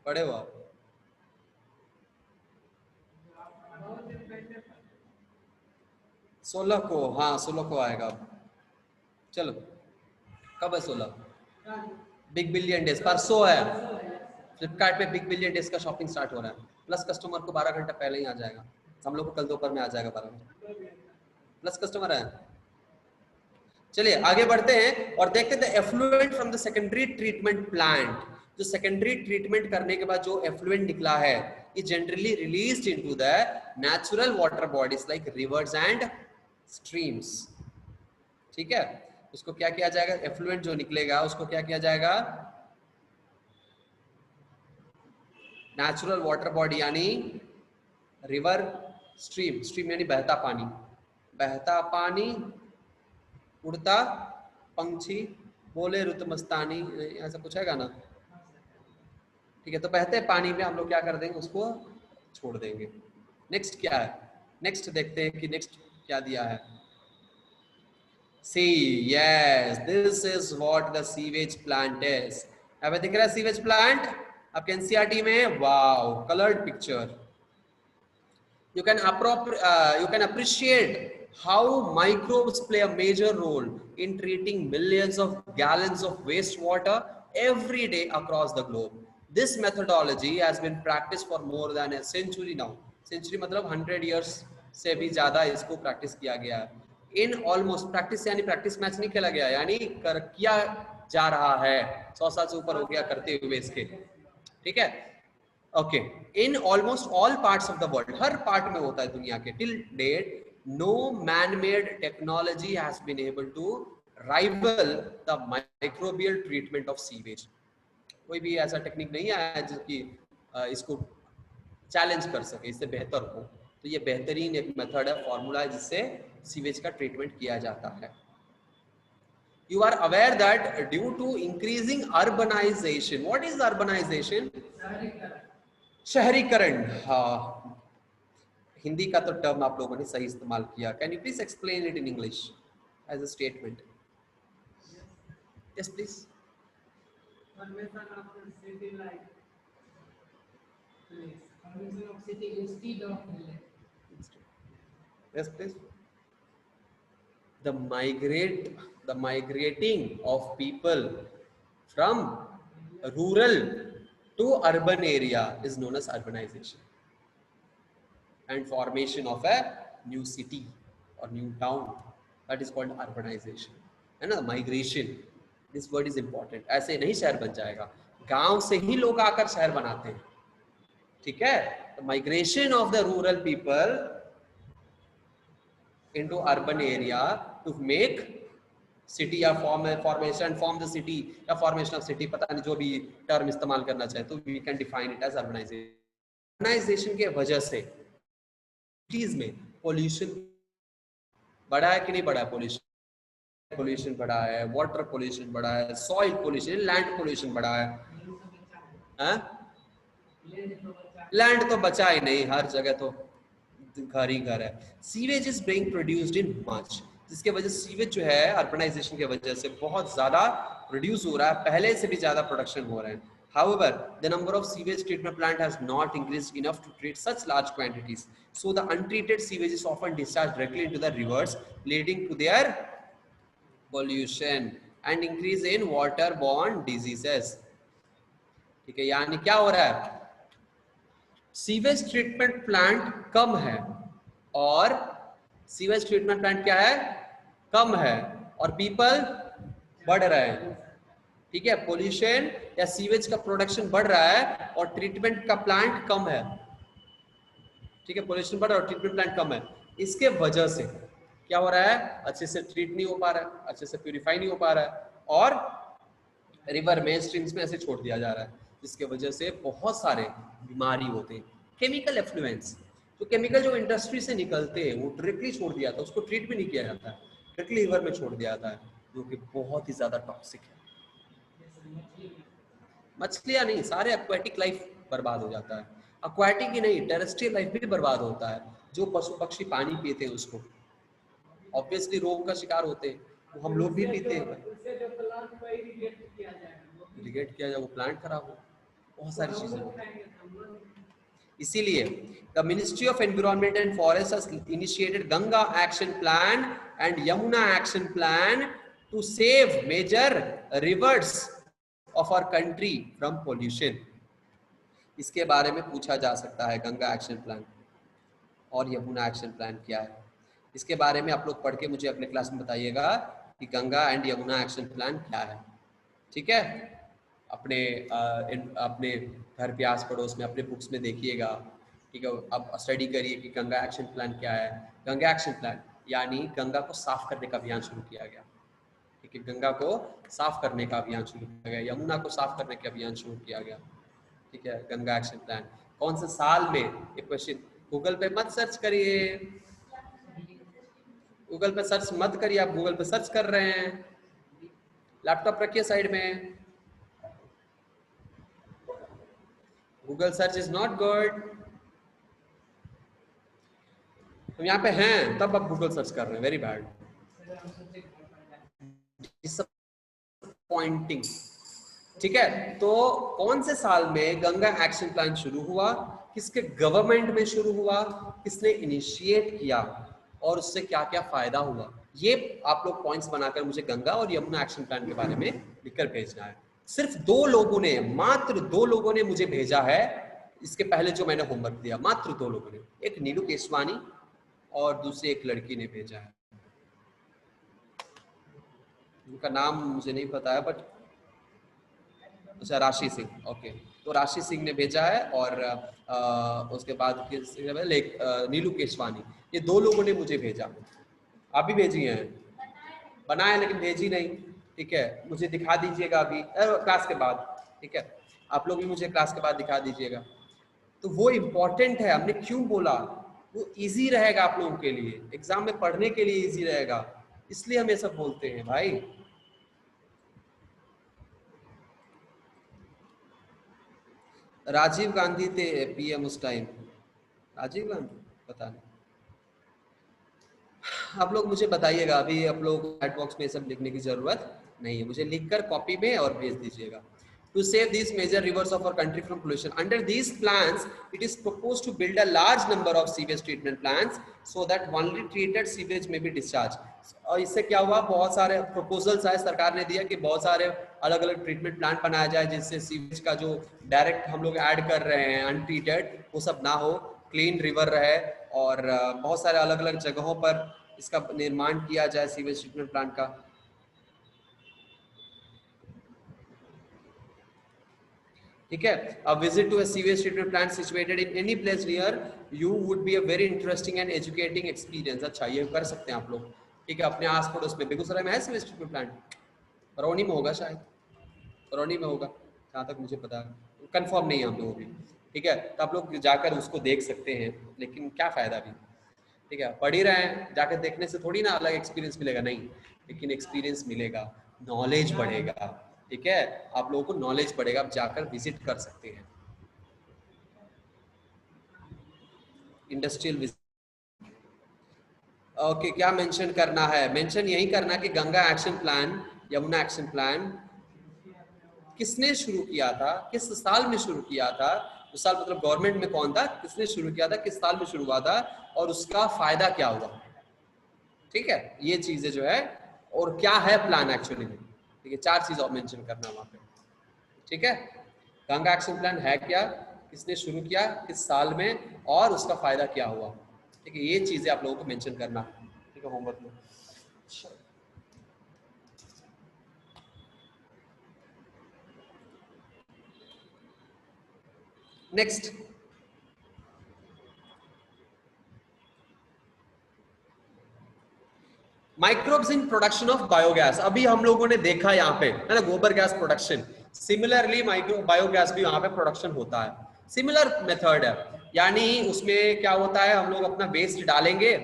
Speaker 1: पढ़े हो आप? 16 को, हाँ 16 को आएगा। चलो, कब है 16? बिग बिलियन डेज, परसों है। फ्लिपकार्ट पे बिग बिलियन डेज का शॉपिंग स्टार्ट हो रहा है, प्लस कस्टमर को 12 घंटा पहले ही आ जाएगा। हम लोग को कल दोपहर में आ जाएगा 12 घंटा, प्लस कस्टमर है। चलिए आगे बढ़ते हैं और देखते हैं effluent from the secondary treatment plant. जो सेकेंडरी ट्रीटमेंट करने के बाद जो एफ्लुएंट निकला है, is generally released into the natural water bodies like rivers and streams, ठीक है। उसको क्या किया जाएगा, एफ्लुएंट जो निकलेगा उसको क्या किया जाएगा, नेचुरल वाटर बॉडी यानी रिवर, स्ट्रीम, स्ट्रीम यानी बहता पानी, बहता पानी, उड़ता पंछी, बोले रुत मस्तानी, ऐसा कुछ है गाना, ठीक है। तो बहते पानी में हम लोग क्या कर देंगे, उसको छोड़ देंगे। नेक्स्ट क्या है, नेक्स्ट देखते हैं कि नेक्स्ट क्या दिया है। See, yes, this is what the sewage plant is. अब दिख रहा है सीवेज प्लांट आपके एनसीईआरटी में, wow, coloured picture. You can appreciate how microbes play a major role in treating millions of gallons of wastewater every day across the globe. This methodology has been practiced for more than a century now. Century मतलब 100 years से भी ज्यादा इसको practice किया गया है। In almost, practice यानी practice match नहीं खेला गया, यानी किया जा रहा है, 100 साल से ऊपर हो गया करते हुए इसके, ठीक है। Okay, in almost all parts of the world, हर पार्ट में होता है दुनिया के, till date no man made technology has been able to rival the microbial treatment of sewage. कोई भी ऐसा टेक्निक नहीं आया है जिसकी इसको चैलेंज कर सके, इससे बेहतर हो। तो ये बेहतरीन एक मेथड है, फॉर्मूला है जिससे सीवेज का ट्रीटमेंट किया जाता है। You are aware that due to increasing urbanization, what is urbanization? शहरीकरण, हाँ, हिंदी का तो टर्म आप लोगों ने सही इस्तेमाल किया। Can you please explain it in English as a statement? Yes please. Yes please. The migrating of people from rural to urban area is known as urbanization. and formation of a new city or new town, that is called urbanization, है ना, migration, this word is important। ऐसे नहीं शहर बन जाएगा, गांव से ही लोग आकर शहर बनाते हैं, ठीक है। तो migration of the rural people into urban area to make city या form the city या formation of city, पता नहीं जो भी टर्म इस्तेमाल करना चाहे, तो we can define it as urbanization। urbanization के वजह से cities में pollution बढ़ा है कि नहीं बढ़ा है? पोल्यूशन बढ़ा है, वाटर पोल्यूशन बढ़ा है, सॉइल पोल्यूशन, लैंड पोल्यूशन बढ़ा है। लैंड तो बचा ही नहीं, हर जगह तो घर ही घर है। Sewage is being produced in much, जिसके वजह से सीवेज जो है अर्बनाइजेशन की वजह से बहुत ज्यादा प्रोड्यूस हो रहा है, पहले से भी ज्यादा प्रोडक्शन हो रहा है। However, the number of sewage treatment plant has not increased enough to treat such large quantities. So the untreated sewage is often discharged directly into the rivers, leading to their pollution and increase in waterborne diseases। ठीक है, यानी क्या हो रहा है? Sewage treatment plant कम है, और sewage treatment plant क्या है? कम है, और पीपल बढ़ रहे हैं, ठीक है। पोल्यूशन या सीवेज का प्रोडक्शन बढ़ रहा है और ट्रीटमेंट का प्लांट कम है, ठीक है। पोल्यूशन बढ़ रहा है और ट्रीटमेंट प्लांट कम है, इसके वजह से क्या हो रहा है? अच्छे से ट्रीट नहीं हो पा रहा है, अच्छे से प्यूरिफाई नहीं हो पा रहा है, और रिवर में, स्ट्रीम्स में ऐसे छोड़ दिया जा रहा है, जिसके वजह से बहुत सारे बीमारी होते हैं। केमिकल एफ्लुएंस, तो केमिकल जो इंडस्ट्री से निकलते हैं वो डायरेक्टली छोड़ दिया था, उसको ट्रीट भी नहीं किया जाता है, डायरेक्टली रिवर में छोड़ दिया जाता है, जो कि बहुत ही ज्यादा टॉक्सिक है। मछलियां नहीं, सारे एक्वाटिक लाइफ बर्बाद हो जाता है। एक्वाटिक ही नहीं, टेरेस्ट्रियल लाइफ भी बर्बाद होता है। जो पशु पक्षी पानी पीते हैं उसको ऑब्वियसली रोग का शिकार होते हैं, वो हम लोग भी पीते हैं। इरिगेट किया जाए, वो प्लांट खराब हो, बहुत सारी चीजें होती हैं। इसीलिए the ministry of environment and forest has initiated Ganga action plan and Yamuna action plan to save major rivers of our country from pollution. इसके बारे में पूछा जा सकता है, गंगा एक्शन प्लान और यमुना एक्शन प्लान क्या है। इसके बारे में आप लोग पढ़ के मुझे अगले क्लास में बताइएगा कि Ganga and Yamuna action plan क्या है, ठीक है। अपने घर पे आस पड़ोस में अपने बुक्स में देखिएगा, ठीक है। अब स्टडी करिए कि गंगा एक्शन प्लान क्या है। गंगा एक्शन प्लान यानी गंगा को साफ करने का अभियान शुरू किया गया, ठीक है। गंगा को साफ करने का अभियान शुरू किया गया, यमुना को साफ करने का अभियान शुरू किया गया, ठीक है। गंगा एक्शन प्लान कौन से साल में? एक क्वेश्चन, गूगल पे मत सर्च करिए, गूगल पे सर्च मत करिए, आप गूगल पे सर्च कर रहे हैं, लैपटॉप रखिए साइड में। Google search is not good. तो यहाँ पे हैं तब आप गूगल सर्च कर रहे हैं, वेरी बैड, डिसअपॉइंटिंग, ठीक है। तो कौन से साल में गंगा एक्शन प्लान शुरू हुआ, किसके गवर्नमेंट में शुरू हुआ, किसने इनिशिएट किया, और उससे क्या क्या फायदा हुआ, ये आप लोग पॉइंट्स बनाकर मुझे गंगा और यमुना एक्शन प्लान के बारे में लिखकर भेजना है। सिर्फ 2 लोगों ने, मात्र 2 लोगों ने मुझे भेजा है, इसके पहले जो मैंने होमवर्क दिया, मात्र 2 लोगों ने, एक नीलू केशवानी और दूसरी एक लड़की ने भेजा है, उनका नाम मुझे नहीं पता है, बट अच्छा राशि सिंह, ओके। तो राशि सिंह ने भेजा है, और उसके बाद नीलू केशवानी, ये 2 लोगों ने मुझे भेजा। आप भी भेजी हैं, बनाया लेकिन भेजी नहीं, ठीक है। मुझे दिखा दीजिएगा अभी क्लास के बाद, ठीक है। आप लोग भी मुझे क्लास के बाद दिखा दीजिएगा। तो वो इम्पोर्टेंट है, हमने क्यों बोला, वो इजी रहेगा आप लोगों के लिए, एग्जाम में पढ़ने के लिए इजी रहेगा, इसलिए हम ये सब बोलते हैं भाई। राजीव गांधी थे पीएम उस टाइम, राजीव गांधी, पता नहीं। आप लोग मुझे बताइएगा, अभी आप लोग चैट बॉक्स में सब लिखने की जरूरत नहीं है, मुझे लिखकर कॉपी में और भेज दीजिएगा। To save these major rivers of our country from pollution, under these plans, it is proposed to build a large number of sewage treatment plants so that only treated sewage may be discharged. और इससे क्या हुआ, बहुत सारे proposals आए, सरकार ने दिया कि बहुत सारे अलग अलग ट्रीटमेंट प्लांट बनाया जाए, जिससे सीवेज का जो डायरेक्ट हम लोग ऐड कर रहे हैं अनट्रीटेड, वो सब ना हो, क्लीन रिवर रहे और बहुत सारे अलग अलग जगहों पर इसका निर्माण किया जाए सीवेज ट्रीटमेंट प्लांट का। ठीक है, a visit to a sewage treatment plant situated in any place near you would be a very interesting and educating experience. अच्छा, ये कर सकते हैं आप लोग। ठीक है, अपने आस पड़ोस में बेगूसराय में है सीवेज ट्रीटमेंट प्लांट, बरौनी में होगा शायद, बरौनी में होगा जहाँ तक मुझे पता है, कंफर्म नहीं है हम लोगों भी। ठीक है, तो आप लोग जाकर उसको देख सकते हैं, लेकिन क्या फायदा भी। ठीक है, पढ़ ही रहे हैं, जाकर देखने से थोड़ी ना अलग एक्सपीरियंस मिलेगा, नहीं, लेकिन एक्सपीरियंस मिलेगा, नॉलेज बढ़ेगा। ठीक है, आप लोगों को नॉलेज बढ़ेगा, आप जाकर विजिट कर सकते हैं इंडस्ट्रियल विजिट। ओके, क्या मेंशन करना है? मेंशन यही करना कि Ganga action plan, Yamuna action plan किसने शुरू किया था, किस साल में शुरू किया था, उस साल मतलब गवर्नमेंट में कौन था, किसने शुरू किया था, किस साल में शुरू हुआ था और उसका फायदा क्या हुआ। ठीक है, ये चीजें जो है, और क्या है प्लान एक्चुअली में। ठीक है, 4 चीज और मेंशन करना वहां पे। ठीक है, गंगा एक्शन प्लान है क्या, किसने शुरू किया, किस साल में, और उसका फायदा क्या हुआ। ठीक है, ये चीजें आप लोगों को मेंशन करना। ठीक है, होमवर्क में। Next, microbes in production of biogas. अभी हम लोगों ने देखा यहाँ पे है ना, गोबर gas production. Similarly micro biogas भी वहां पे प्रोडक्शन होता है, सिमिलर मेथड है। यानी उसमें क्या होता है, हम लोग अपना वेस्ट डालेंगे,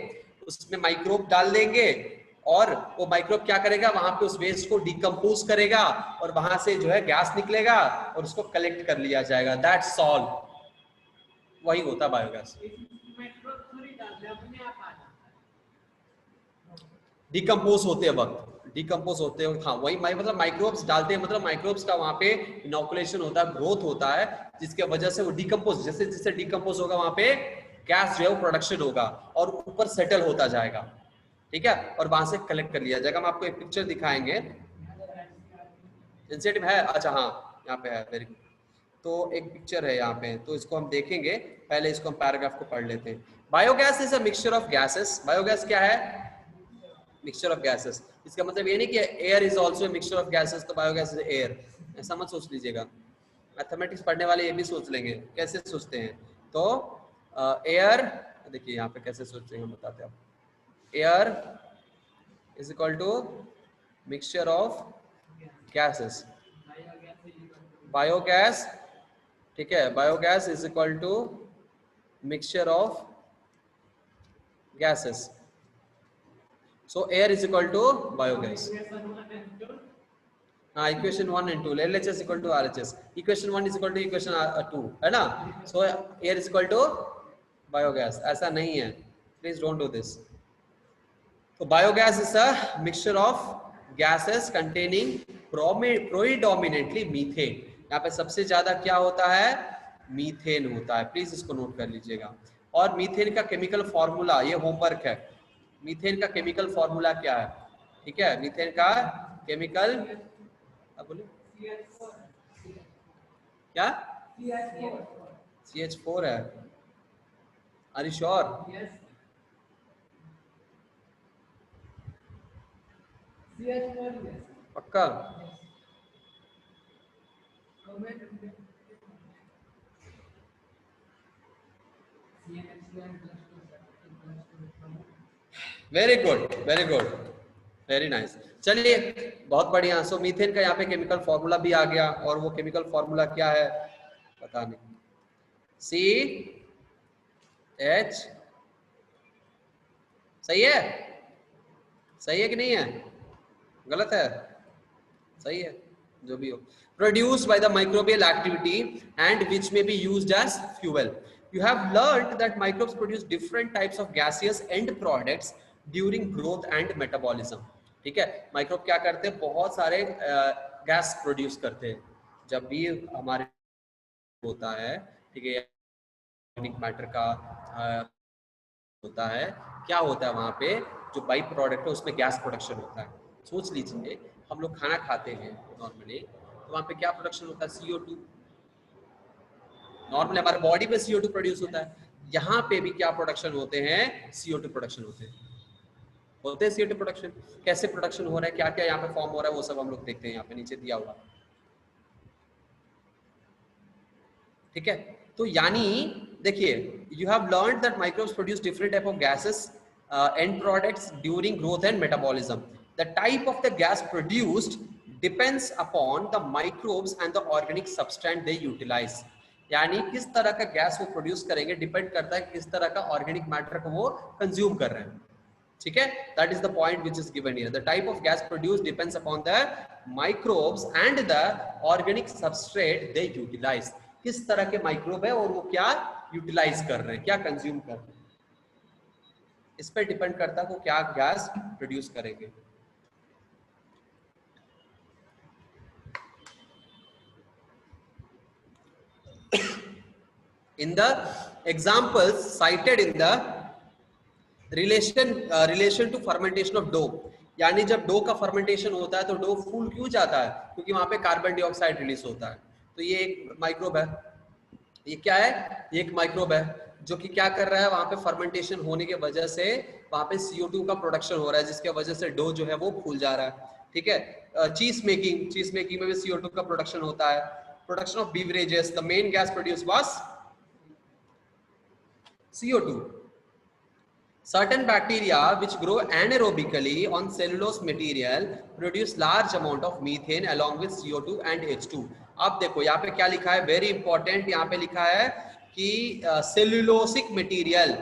Speaker 1: उसमें माइक्रोब डाल देंगे, और वो माइक्रोब क्या करेगा, वहां पे उस वेस्ट को डिकम्पोज करेगा और वहां से जो है गैस निकलेगा और उसको कलेक्ट कर लिया जाएगा। दैट्स ऑल, वही होता है बायोगैस। डिकम्पोज होते वक्त, डिकम्पोज होते वक्त, हाँ वही मतलब माइक्रोब्स डालते हैं, मतलब माइक्रोब्स का वहां पे इनोकुलेशन होता है, ग्रोथ होता है, जिसके वजह से वो डिकम्पोज, जैसे जैसे डिकम्पोज होगा वहां पे गैस जो है वो प्रोडक्शन होगा और ऊपर सेटल होता जाएगा। ठीक है, और वहां से कलेक्ट कर लिया जाएगा। हम आपको एक पिक्चर दिखाएंगे, सेंसिटिव है, अच्छा हाँ यहाँ पे है, वेरी गुड। तो एक पिक्चर है यहाँ पे, तो इसको हम देखेंगे, पहले इसको हम पैराग्राफ को पढ़ लेते हैं। Biogas is a mixture of gases. Biogas क्या है, मिक्सचर ऑफ गैसेस। इसका मतलब ये नहीं कि air is also mixture of gases, तो बायोगैस इज एयर, ऐसा मत सोच लीजिएगा। मैथमेटिक्स पढ़ने वाले ये भी सोच लेंगे, कैसे सोचते हैं। तो एयर, देखिए यहाँ पे कैसे सोचते हैं हम बताते हैं आपको। Air is equal to mixture of gases, biogas. ठीक है, biogas is equal to mixture of gases, so air is equal to biogas. Equation 1 and 2, LHS equal to RHS, equation 1 is equal to equation 2 है ना। So air is equal to biogas, ऐसा नहीं है, please don't do this. तो biogas is a mixture of gases containing predominantly methane. यहाँ पे सबसे ज्यादा क्या होता है, मीथेन होता है, प्लीज इसको नोट कर लीजिएगा। और मीथेन का केमिकल फॉर्मूला, ये होमवर्क है, मीथेन का केमिकल फॉर्मूला क्या है। ठीक है, मीथेन का केमिकल, अब बोलिए क्या, CH4 है, आर यू श्योर? पक्का? Very good, very good, very nice. चलिए, बहुत बढ़िया। सो मीथेन का यहाँ पे केमिकल फॉर्मूला भी आ गया, और वो केमिकल फॉर्मूला क्या है पता नहीं, CH, सही है, सही है कि नहीं है, गलत है, सही है, जो भी हो। Produced by the microbial activity and which may be used as fuel. You have learned that microbes produce different types of gaseous end products during growth and metabolism. ठीक है, माइक्रोब क्या करते हैं, बहुत सारे गैस प्रोड्यूस करते हैं जब भी हमारे होता है। ठीक है, ऑर्गेनिक मैटर का होता है, क्या होता है वहां पे, जो बाई प्रोडक्ट है उसमें गैस प्रोडक्शन होता है। सोच लीजिए, हम लोग खाना खाते हैं नॉर्मली, तो वहां पे क्या प्रोडक्शन होता है, CO2। नॉर्मली हमारे बॉडी में CO2 प्रोड्यूस होता है, यहाँ पे भी क्या प्रोडक्शन होते हैं, CO2 प्रोडक्शन होते हैं CO2 प्रोडक्शन। कैसे प्रोडक्शन हो रहा है, क्या क्या यहाँ पे फॉर्म हो रहा है, वो सब हम लोग देखते हैं, यहाँ पे नीचे दिया हुआ। ठीक है, तो यानी देखिए, you have learned that microbes produce different type of gases and products during growth and metabolism. The type of the gas produced depends upon the microbes and the organic substance they utilise. यानी किस तरह का gas वो produce करेंगे depend करता है किस तरह का ऑर्गेनिक मैटर को वो कंज्यूम कर रहे हैं। ठीक है, that is the point which is given here. The type of gas produced depends upon the microbes and the organic substrate they utilise. किस तरह के माइक्रोब है और वो क्या यूटिलाइज कर रहे हैं, क्या कंज्यूम कर रहे हैं, इस पर डिपेंड करता है वो क्या गैस प्रोड्यूस करेंगे। In the examples cited in the relation to fermentation of dough, यानी जब डो का फर्मेंटेशन होता है तो डो फूल क्यों जाता है, क्योंकि वहां पे कार्बन डाइऑक्साइड रिलीज होता है। तो ये एक माइक्रोब है, ये क्या है, ये एक माइक्रोब है जो कि क्या कर रहा है, वहां पे फर्मेंटेशन होने की वजह से वहां पे CO2 का प्रोडक्शन हो रहा है, जिसके वजह से डो जो है वो फूल जा रहा है। ठीक है, चीज मेकिंग में भी CO2 का प्रोडक्शन होता है। Production of beverages, the main gas produce was CO2. Certain bacteria which grow anaerobically on cellulose material produce large amount of methane along with CO2 and H2. अब देखो यहाँ पे क्या लिखा है, वेरी इंपॉर्टेंट, यहाँ पे लिखा है कि सेल्यूलोसिक मटेरियल,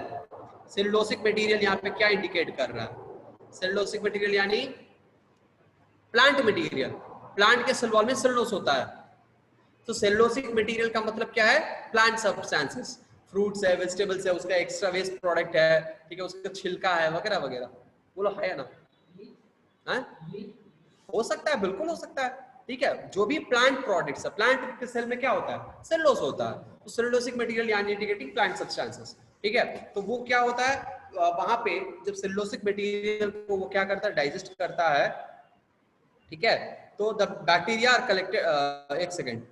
Speaker 1: सेल्यूलोसिक मटेरियल यहाँ पे क्या इंडिकेट कर रहा है, सेल्यूलोसिक मटेरियल यानी प्लांट मटेरियल, प्लांट के सेल वॉल में सेल्यूलोस होता है, तो सेल्यूलोसिक मटेरियल का मतलब क्या है, प्लांट सब्सटेंसेस, फ्रूट्स है, वेजिटेबल्स है, उसका एक्स्ट्रा वेस्ट प्रोडक्ट है, ठीक है, उसका छिलका है वगैरह वगैरह, बोलो है ना, है? हो सकता है, बिल्कुल हो सकता है। ठीक है, जो भी प्लांट प्रोडक्ट्स है, प्लांट के सेल में क्या होता है, सेल्यूलोस होता है, तो सेल्यूलोसिक मटेरियल यानी इंडिकेटिंग प्लांट सब्सटेंसेस। ठीक है, तो वो क्या होता है वहां पे, जब सेल्यूलोसिक मटेरियल को वो क्या करता है, डाइजेस्ट करता है। ठीक है, तो द बैक्टीरिया आर कलेक्टेड, एक second,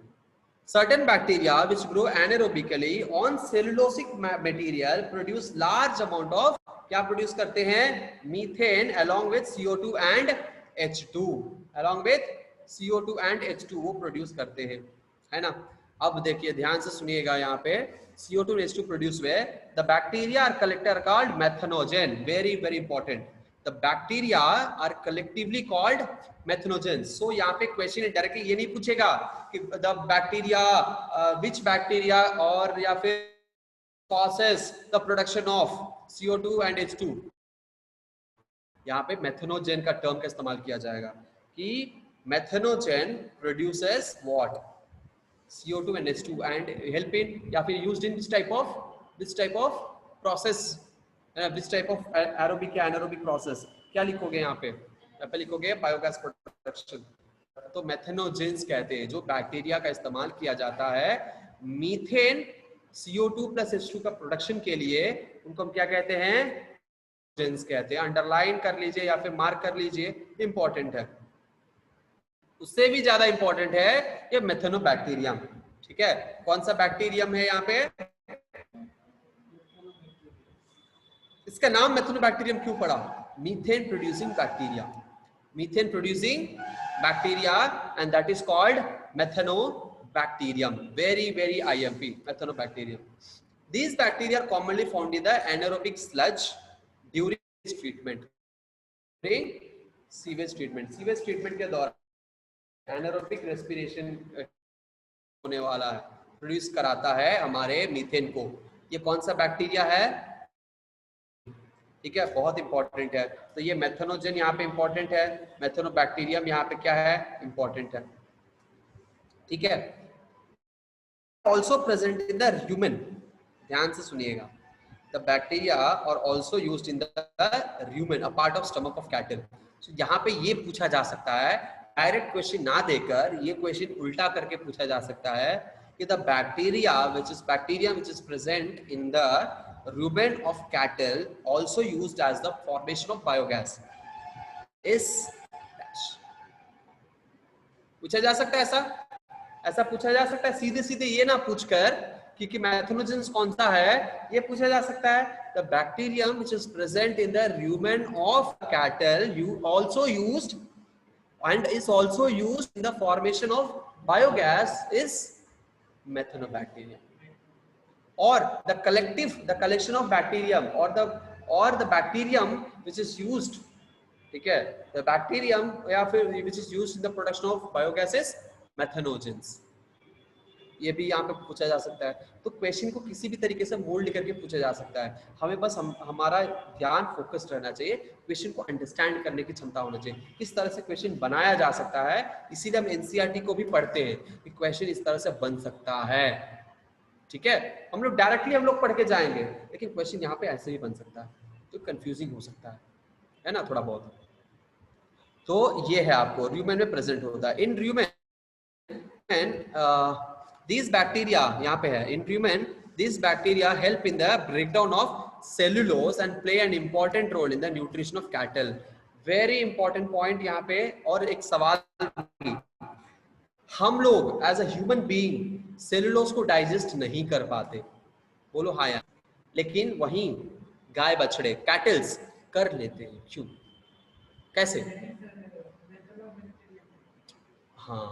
Speaker 1: certain bacteria which grow anaerobically on cellulosic material produce large amount of, क्या प्रोड्यूस करते हैं, methane along with CO2 and H2, along with CO2 and H2 वो प्रोड्यूस करते हैं, है ना। अब देखिए ध्यान से सुनिएगा, यहाँ पे CO2 and H2 प्रोड्यूस हुए, the bacteria are collected called methanogen, very very important, the bacteria are collectively called methanogens। so यहाँ पे क्वेश्चन डायरेक्टली ये नहीं पूछेगा कि the bacteria which bacteria और या फिर causes the production of CO2 and H2, यहाँ पे मेथनोजेन का टर्म का इस्तेमाल किया जाएगा कि methanogen produces what, CO2 and H2 and help in या फिर used in this type of process, which type of aerobic या anaerobic process, क्या लिखोगे यहाँ पे लिखोगे बायोगैस प्रोडक्शन। तो मेथनोजेंस कहते हैं जो बैक्टीरिया का इस्तेमाल किया जाता है मीथेन CO2 प्लस H2 का प्रोडक्शन के लिए, उनको हम क्या कहते हैं, जेंस कहते हैं। अंडरलाइन कर लीजिए या फिर मार्क कर लीजिए, इंपॉर्टेंट है, उससे भी ज्यादा इंपॉर्टेंट है ये मेथनोबैक्टीरियम। ठीक है, कौन सा बैक्टीरियम है यहाँ पे, इसका नाम मेथनोबैक्टीरियम क्यों पड़ा, methane producing bacteria, methane producing bacteria, and that is called methanobacterium, very very IMP, methanobacterium. These bacteria are commonly found in the anaerobic sludge during treatment, during sewage treatment के दौरान anaerobic respiration होने वाला है, produce कराता है हमारे methane को। ये कौन सा बैक्टीरिया है, ठीक है, बहुत इंपॉर्टेंट है। तो ये मेथनोजेन यहाँ पे इंपॉर्टेंट है, मेथनोबैक्टीरियम यहाँ पे क्या है, इंपॉर्टेंट है। ठीक है, also present in the rumen, ध्यान से सुनिएगा, the bacteria are also used in the rumen, a part of stomach of cattle. तो यहाँ पे ये पूछा जा सकता है, डायरेक्ट क्वेश्चन ना देकर ये क्वेश्चन उल्टा करके पूछा जा सकता है कि the bacteria which is present in the rumen of cattle also used as the formation of biogas is dash। पूछा जा सकता है, ऐसा पूछा जा सकता है, सीधे सीधे ये ना पूछकर क्योंकि मैथनोजेंस कौन सा है ये पूछा जा सकता है। The bacterium which is present in the rumen of cattle you also used and is also used in the formation of biogas is methanobacterium, or the collection of bacterium or the bacterium which is used, ठीक है, the bacterium या फिर which is used in the production of biogas is methanogens। ये भी यहाँ पे पूछा जा सकता है। तो क्वेश्चन को किसी भी तरीके से मोल्ड करके पूछा जा सकता है, हमें बस हमारा ध्यान फोकस्ड रहना चाहिए, क्वेश्चन को अंडरस्टैंड करने की क्षमता होना चाहिए, किस तरह से क्वेश्चन बनाया जा सकता है। इसीलिए हम एनसीईआरटी को भी पढ़ते हैं कि क्वेश्चन इस तरह से बन सकता है, ठीक है। हम लोग डायरेक्टली हम लोग पढ़ के जाएंगे, लेकिन क्वेश्चन यहाँ पे ऐसे भी बन सकता है, तो कंफ्यूजिंग हो सकता है ना थोड़ा बहुत। तो ये है आपको र्यूमेन में प्रेजेंट होता है। इन र्यूमेन these bacteria यहाँ पे है, in rumen these bacteria help in the breakdown of cellulose and play an important role in the nutrition of cattle। very important point यहाँ पे। और एक सवाल, हम लोग as a human being cellulose को डाइजेस्ट नहीं कर पाते, बोलो हाँ यार, लेकिन वहीं गाय बछड़े कैटल्स कर लेते हैं, क्यों, कैसे? हाँ,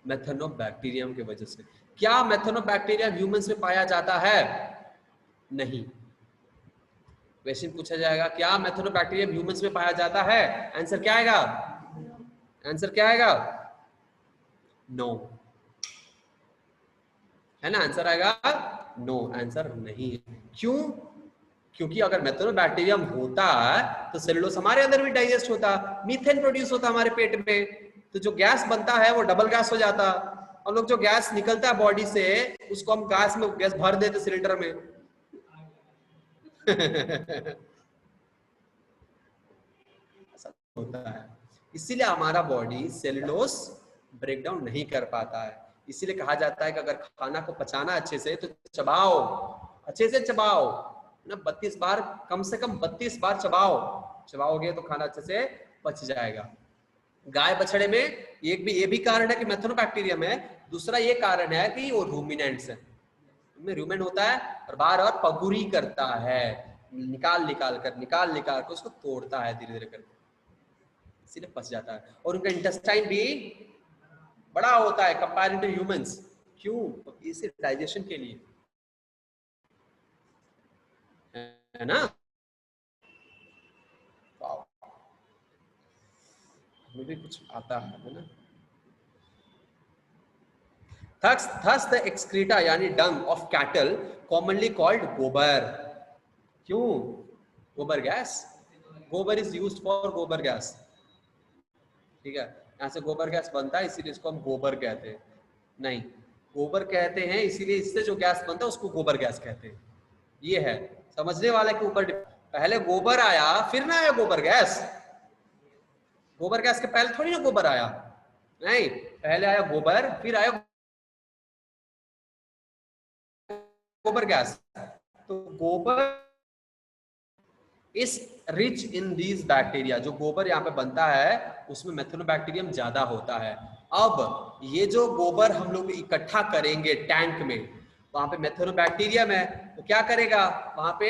Speaker 1: मेथनोबैक्टीरियम की वजह से। क्या मेथनोबैक्टीरियम ह्यूमंस में पाया जाता है? नहीं। क्वेश्चन पूछा जाएगा क्या मेथनोबैक्टीरियम ह्यूमंस में पाया जाता है, आंसर क्या आएगा? आंसर क्या आएगा? नो, है ना, आंसर आएगा नो, आंसर नहीं है। क्यों? क्योंकि अगर मेथनोबैक्टीरियम होता तो सेलुलोज हमारे अंदर भी डाइजेस्ट होता, मीथेन प्रोड्यूस होता हमारे पेट में, तो जो गैस बनता है वो डबल गैस हो जाता। हम लोग जो गैस निकलता है बॉडी से उसको हम गैस में गैस भर देते सिलेंडर में। ऐसा होता है, इसीलिए हमारा बॉडी सेलुलोज ब्रेकडाउन नहीं कर पाता है। इसीलिए कहा जाता है कि अगर खाना को पचाना अच्छे से तो चबाओ, अच्छे से चबाओ ना, 32 बार, कम से कम 32 बार चबाओ, चबाओगे तो खाना अच्छे से पच जाएगा। गाय बछड़े में एक भी ये भी कारण है कि मेथनोबैक्टीरियम है, दूसरा ये कारण है कि वो रूमिनेंट्स है, उनमें रूमेन होता है और बार बार पगुरी करता है, निकाल निकाल कर उसको तोड़ता है धीरे धीरे करके, इसीलिए पच जाता है। और उनका इंटेस्टाइन भी बड़ा होता है कंपेयरिंग टू ह्यूमंस, क्यों? इसे डाइजेशन के लिए, है ना। हमें भी कुछ आता है ना। Thus the excreta यानी dung of cattle commonly called गोबर। क्यों? गोबर गैस, गोबर इज यूज्ड फॉर गोबर गैस, ठीक है, यहाँ से गोबर गैस बनता है इसीलिए इसको हम गोबर कहते हैं। नहीं, गोबर कहते हैं इसीलिए इससे जो गैस बनता है उसको गोबर गैस कहते हैं। ये है, समझने वाले के ऊपर, पहले गोबर आया फिर ना आया गोबर गैस, गोबर गैस के पहले थोड़ी ना गोबर आया, नहीं, पहले आया गोबर फिर आया गोबर गैस। तो गोबर इस रिच इन दीज बैक्टीरिया, जो गोबर यहाँ पे बनता है उसमें मेथनोबैक्टीरियम ज्यादा होता है। अब ये जो गोबर हम लोग इकट्ठा करेंगे टैंक में, वहां पे मेथनोबैक्टीरियम है, तो क्या करेगा वहां पे?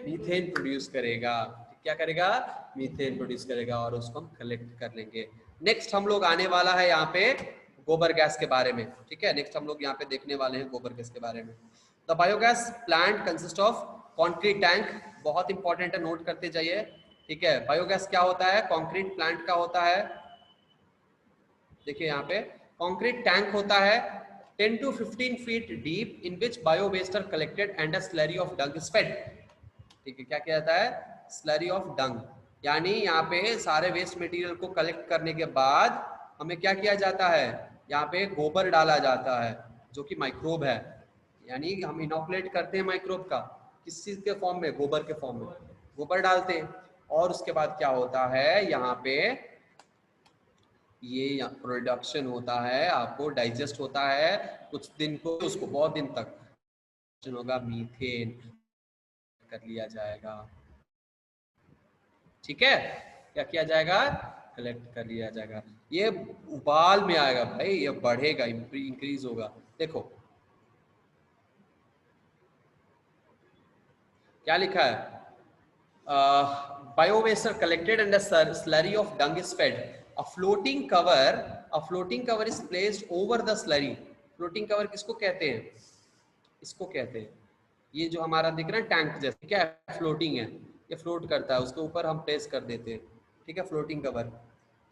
Speaker 1: मीथेन प्रोड्यूस करेगा। क्या करेगा? मीथेन प्रोड्यूस करेगा और उसको हम कलेक्ट कर लेंगे। नेक्स्ट हम लोग आने वाला है यहाँ पे गोबर गैस के बारे में, ठीक है, नेक्स्ट हम लोग यहाँ पे देखने वाले हैं गोबर गैस के बारे में। The biogas plant consist of concrete tank, बहुत इंपॉर्टेंट है, नोट करते जाइए, ठीक है। बायोगैस क्या होता है? कॉन्क्रीट प्लांट का होता है, देखिए यहाँ पे कॉन्क्रीट टैंक होता है 10 to 15 feet deep in which bio waste are collected and a slurry of dung is fed। ठीक है, क्या किया जाता है? स्लरी ऑफ डंग, यानी यहाँ पे सारे वेस्ट मटेरियल को कलेक्ट करने के बाद हमें क्या किया जाता है? यहाँ पे गोबर डाला जाता है जो कि माइक्रोब है, यानी हम इनोकुलेट करते हैं माइक्रोब का, किस चीज के फॉर्म में? गोबर के फॉर्म में गोबर डालते हैं। और उसके बाद क्या होता है? यहाँ पे ये प्रोडक्शन होता है, आपको डाइजेस्ट होता है कुछ दिन को, उसको बहुत दिन तक होगा, मीथेन कर लिया जाएगा, ठीक है। क्या किया जाएगा? कलेक्ट कर लिया जाएगा। ये उबाल में आएगा भाई, ये बढ़ेगा, इंक्रीज होगा। देखो क्या लिखा है, biowaste are collected and a slurry of dung is fed. A floating cover is placed over the slurry. Floating cover किसको कहते हैं, इसको कहते हैं, ये जो हमारा दिख रहा है टैंक जैसे, क्या है, फ्लोटिंग है, ये फ्लोट करता है, उसके ऊपर हम प्लेस कर देते हैं, ठीक है, floating cover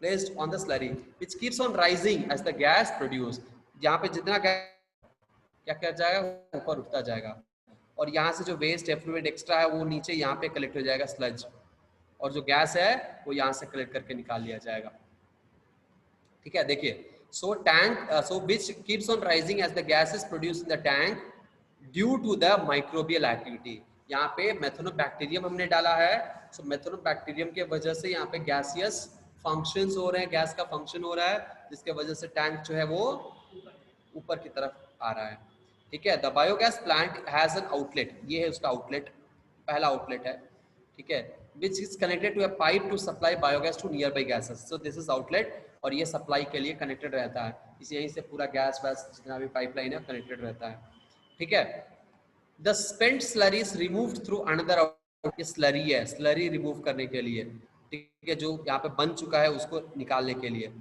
Speaker 1: placed on the slurry which keeps on rising as the gas produced. यहाँ पे जितना क्या क्या जाएगा, ऊपर उठता जाएगा, और यहाँ से जो वेस्ट एफ्लुएंट एक्स्ट्रा है वो नीचे यहाँ पे कलेक्ट हो जाएगा स्लज, और जो गैस है वो यहाँ से कलेक्ट करके निकाल लिया जाएगा। ठीक है, देखिए, so tank so which keeps on rising as the gas is produced in the tank due to the microbial activity. यहाँ पे मेथनोबैक्टीरियम हमने डाला है, सो मेथनोबैक्टीरियम के वजह से यहाँ पे गैसियस फंक्शंस हो रहे हैं, गैस का फंक्शन हो रहा है, जिसके वजह से टैंक जो है वो ऊपर की तरफ आ रहा है। ठीक है, the biogas plant has an outlet, ये है उसका आउटलेट, पहला आउटलेट है, ठीक है, which is connected to a pipe to supply biogas to nearby gases. So this is outlet, और ये सप्लाई के लिए कनेक्टेड रहता है, इस यहीं से पूरा गैस वैस जितना भी पाइपलाइन है कनेक्टेड रहता है। ठीक है, the spent slurry is removed through another outlet, slurry है, स्लरी रिमूव करने के लिए, ठीक है, जो यहाँ पे बन चुका है उसको निकालने के लिए,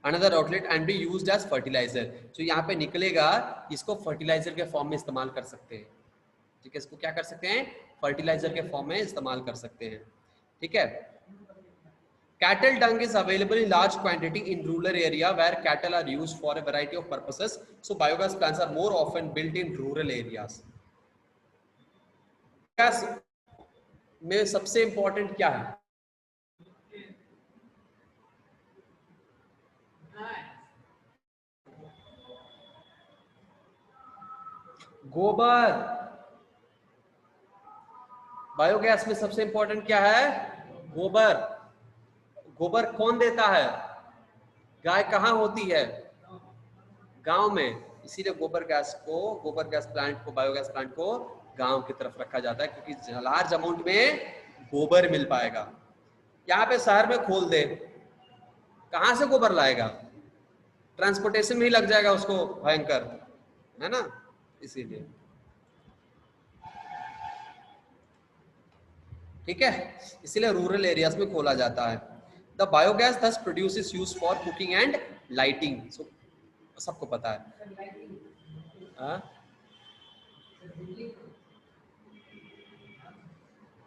Speaker 1: another outlet and be used as fertiliser, जो यहाँ पे निकलेगा इसको फर्टिलाइजर के फॉर्म में इस्तेमाल कर सकते हैं। ठीक है, इसको क्या कर सकते हैं, फर्टिलाइजर के फॉर्म में इस्तेमाल कर सकते हैं। ठीक है, cattle dung is available in large quantity in rural area where cattle are used for a variety of purposes, so biogas plants are more often built in rural areas. Gas में सबसे important क्या है, गोबर। Biogas में सबसे important क्या है, गोबर। गोबर कौन देता है, गाय कहाँ होती है, गांव में, इसीलिए गोबर गैस प्लांट को, बायोगैस प्लांट को गांव की तरफ रखा जाता है, क्योंकि लार्ज अमाउंट में गोबर मिल पाएगा। यहाँ पे शहर में खोल दे, कहाँ से गोबर लाएगा, ट्रांसपोर्टेशन में ही लग जाएगा उसको, भयंकर है ना, इसीलिए। ठीक है, इसीलिए रूरल एरियाज में खोला जाता है। The biogas thus produces used for cooking and lighting, so सबको पता है।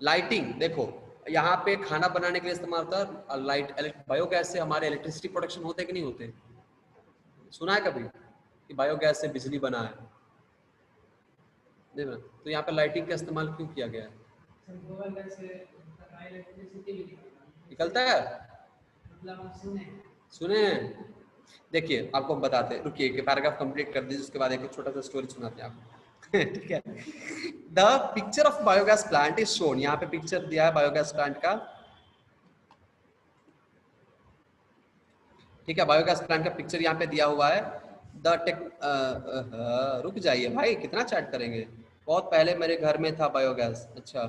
Speaker 1: लाइटिंग देखो, यहाँ पे खाना बनाने के लिए इस्तेमाल होता है लाइट, बायोगैस से हमारे इलेक्ट्रिसिटी प्रोडक्शन होते कि नहीं होते, सुना है कभी कि बायोगैस से बिजली बना है, नहीं ना, तो यहाँ पे लाइटिंग का इस्तेमाल क्यों किया गया है, निकलता है, सुने हैं। देखिए आपको हम बताते हैं, रुकिए कि पैराग्राफ कंप्लीट कर दीजिए, उसके बाद एक छोटा सा स्टोरी सुनाते हैं आपको। ठीक है, the picture of biogas plant is shown, यहाँ पे पिक्चर दिया है बायोगैस प्लांट का। ठीक है, बायोगैस प्लांट का पिक्चर यहाँ पे दिया हुआ है। रुक जाइए भाई, कितना चैट करेंगे, बहुत पहले मेरे घर में था बायोगैस। अच्छा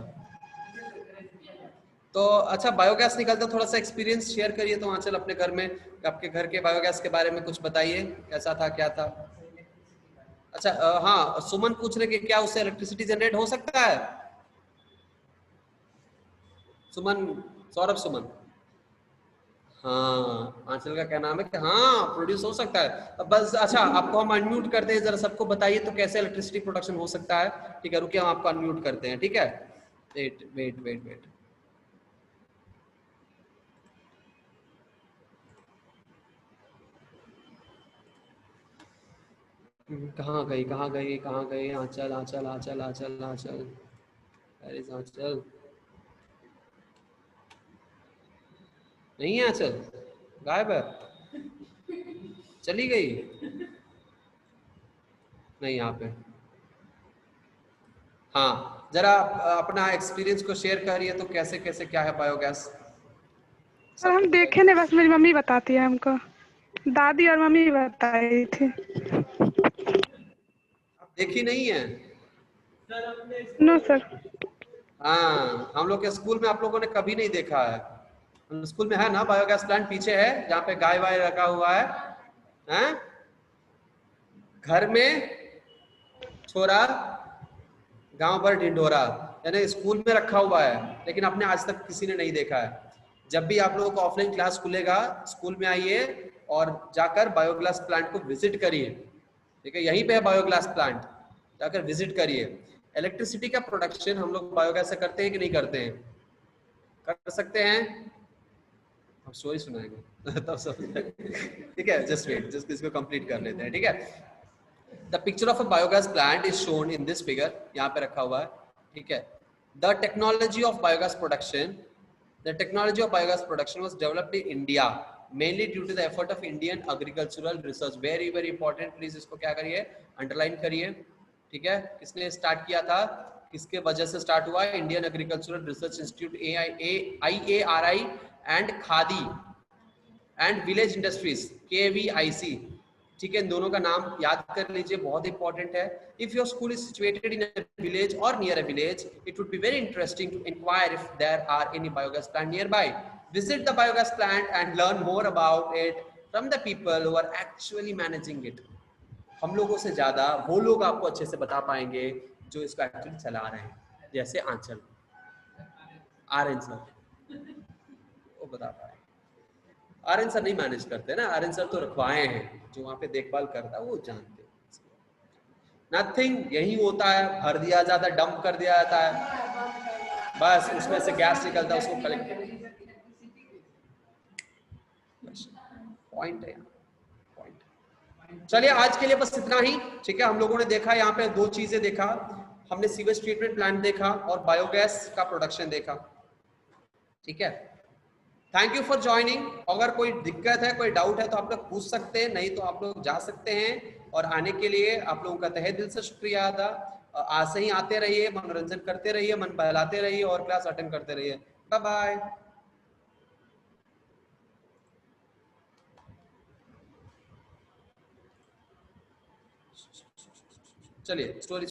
Speaker 1: तो अच्छा, बायोगैस निकलता, थोड़ा सा एक्सपीरियंस शेयर करिए तो आंचल अपने घर में, आपके घर के बायोगैस के बारे में कुछ बताइए, कैसा था, क्या था। अच्छा हाँ, सुमन पूछ रहे कि क्या उससे इलेक्ट्रिसिटी जनरेट हो सकता है, सुमन, सौरभ सुमन, हाँ आंचल का क्या नाम है कि हाँ प्रोड्यूस हो सकता है बस। अच्छा आपको हम अनम्यूट करते हैं, जरा सबको बताइए तो कैसे इलेक्ट्रिसिटी प्रोडक्शन हो सकता है। ठीक है, रुकिए हम आपको अनम्यूट करते हैं। ठीक है, वेट वेट वेट वेट, कहाँ गई कहाँ गई कहाँ गई, आंचल आंचल आंचल आंचल आंचल, अरे आंचल नहीं है, आंचल गायब है, चली गई, नहीं यहाँ पे। हाँ जरा अपना एक्सपीरियंस को शेयर करिए तो कैसे कैसे क्या है बायोगैस।
Speaker 2: हम देखे नहीं, बस मेरी मम्मी बताती है हमको, दादी और मम्मी बताई थी।
Speaker 1: आप देखी नहीं है?
Speaker 2: No sir.
Speaker 1: हाँ हम लोग के स्कूल में आप लोगों ने कभी नहीं देखा है। स्कूल में है ना बायोगैस प्लांट, पीछे है जहाँ पे गाय वाय रखा हुआ है, हैं? घर में छोरा गांव पर ढिंढोरा, यानी स्कूल में रखा हुआ है लेकिन आपने आज तक किसी ने नहीं देखा है। जब भी आप लोगों को ऑफलाइन क्लास खुलेगा, स्कूल में आइए और जाकर बायोगैस प्लांट को विजिट करिए, ठीक है? यहीं पे है बायोगैस प्लांट, जाकर विजिट करिए। इलेक्ट्रिसिटी का प्रोडक्शन हम लोग बायोगैस से करते हैं कि नहीं करते हैं? कर सकते हैं। हम स्टोरी सुनाएंगे तब सब ठीक है, जस्ट वेट, जस्ट इसको कंप्लीट कर लेते हैं, ठीक है? The picture of a biogas plant is shown in this figure, यहाँ पे रखा हुआ है, ठीक है? The technology of biogas production was developed in India mainly due to the effort of Indian agricultural research. Very very important, please इसको क्या करिए, अंडरलाइन करिए, ठीक है? किसने स्टार्ट किया था, किसके वजह से स्टार्ट हुआ? Indian agricultural research institute IARI and khadi and village industries KVIC, ठीक है? इन दोनों का नाम याद कर लीजिए, बहुत इंपॉर्टेंट है। If your school is situated in a village और near a village, it would be very interesting to enquire if there are any biogas plant nearby. Visit the biogas plant and learn more about it from the people who are actually managing it. हम लोगों से ज्यादा वो लोग आपको अच्छे से बता पाएंगे जो इसको एक्चुअली चला रहे हैं, जैसे आंचल, आर्यन सर, वो बता पाए। आर्यन सर नहीं मैनेज करते ना, आर्यन सर तो रखवाए हैं, जो वहां पे देखभाल करता है वो जानते हैं। नथिंग, यही होता है, भर दिया जाता है, डंप कर दिया जाता है, बस उसमें से गैस निकलता है, उसको कलेक्ट, पॉइंट है पॉइंट। चलिए आज के लिए बस इतना ही, ठीक है? हम लोगों ने देखा यहाँ पे दो चीजें देखा, हमने सीवेज ट्रीटमेंट प्लांट देखा और बायोगैस का प्रोडक्शन देखा, ठीक है? Thank you for joining. अगर कोई दिक्कत है, कोई डाउट है तो आप लोग पूछ सकते हैं, नहीं तो आप लोग जा सकते हैं। और आने के लिए आप लोगों का तहे दिल से शुक्रिया अदा। आज से ही आते रहिए, मनोरंजन करते रहिए, मन बहलाते रहिए और क्लास अटेंड करते रहिए। Bye bye. चलिए स्टोरी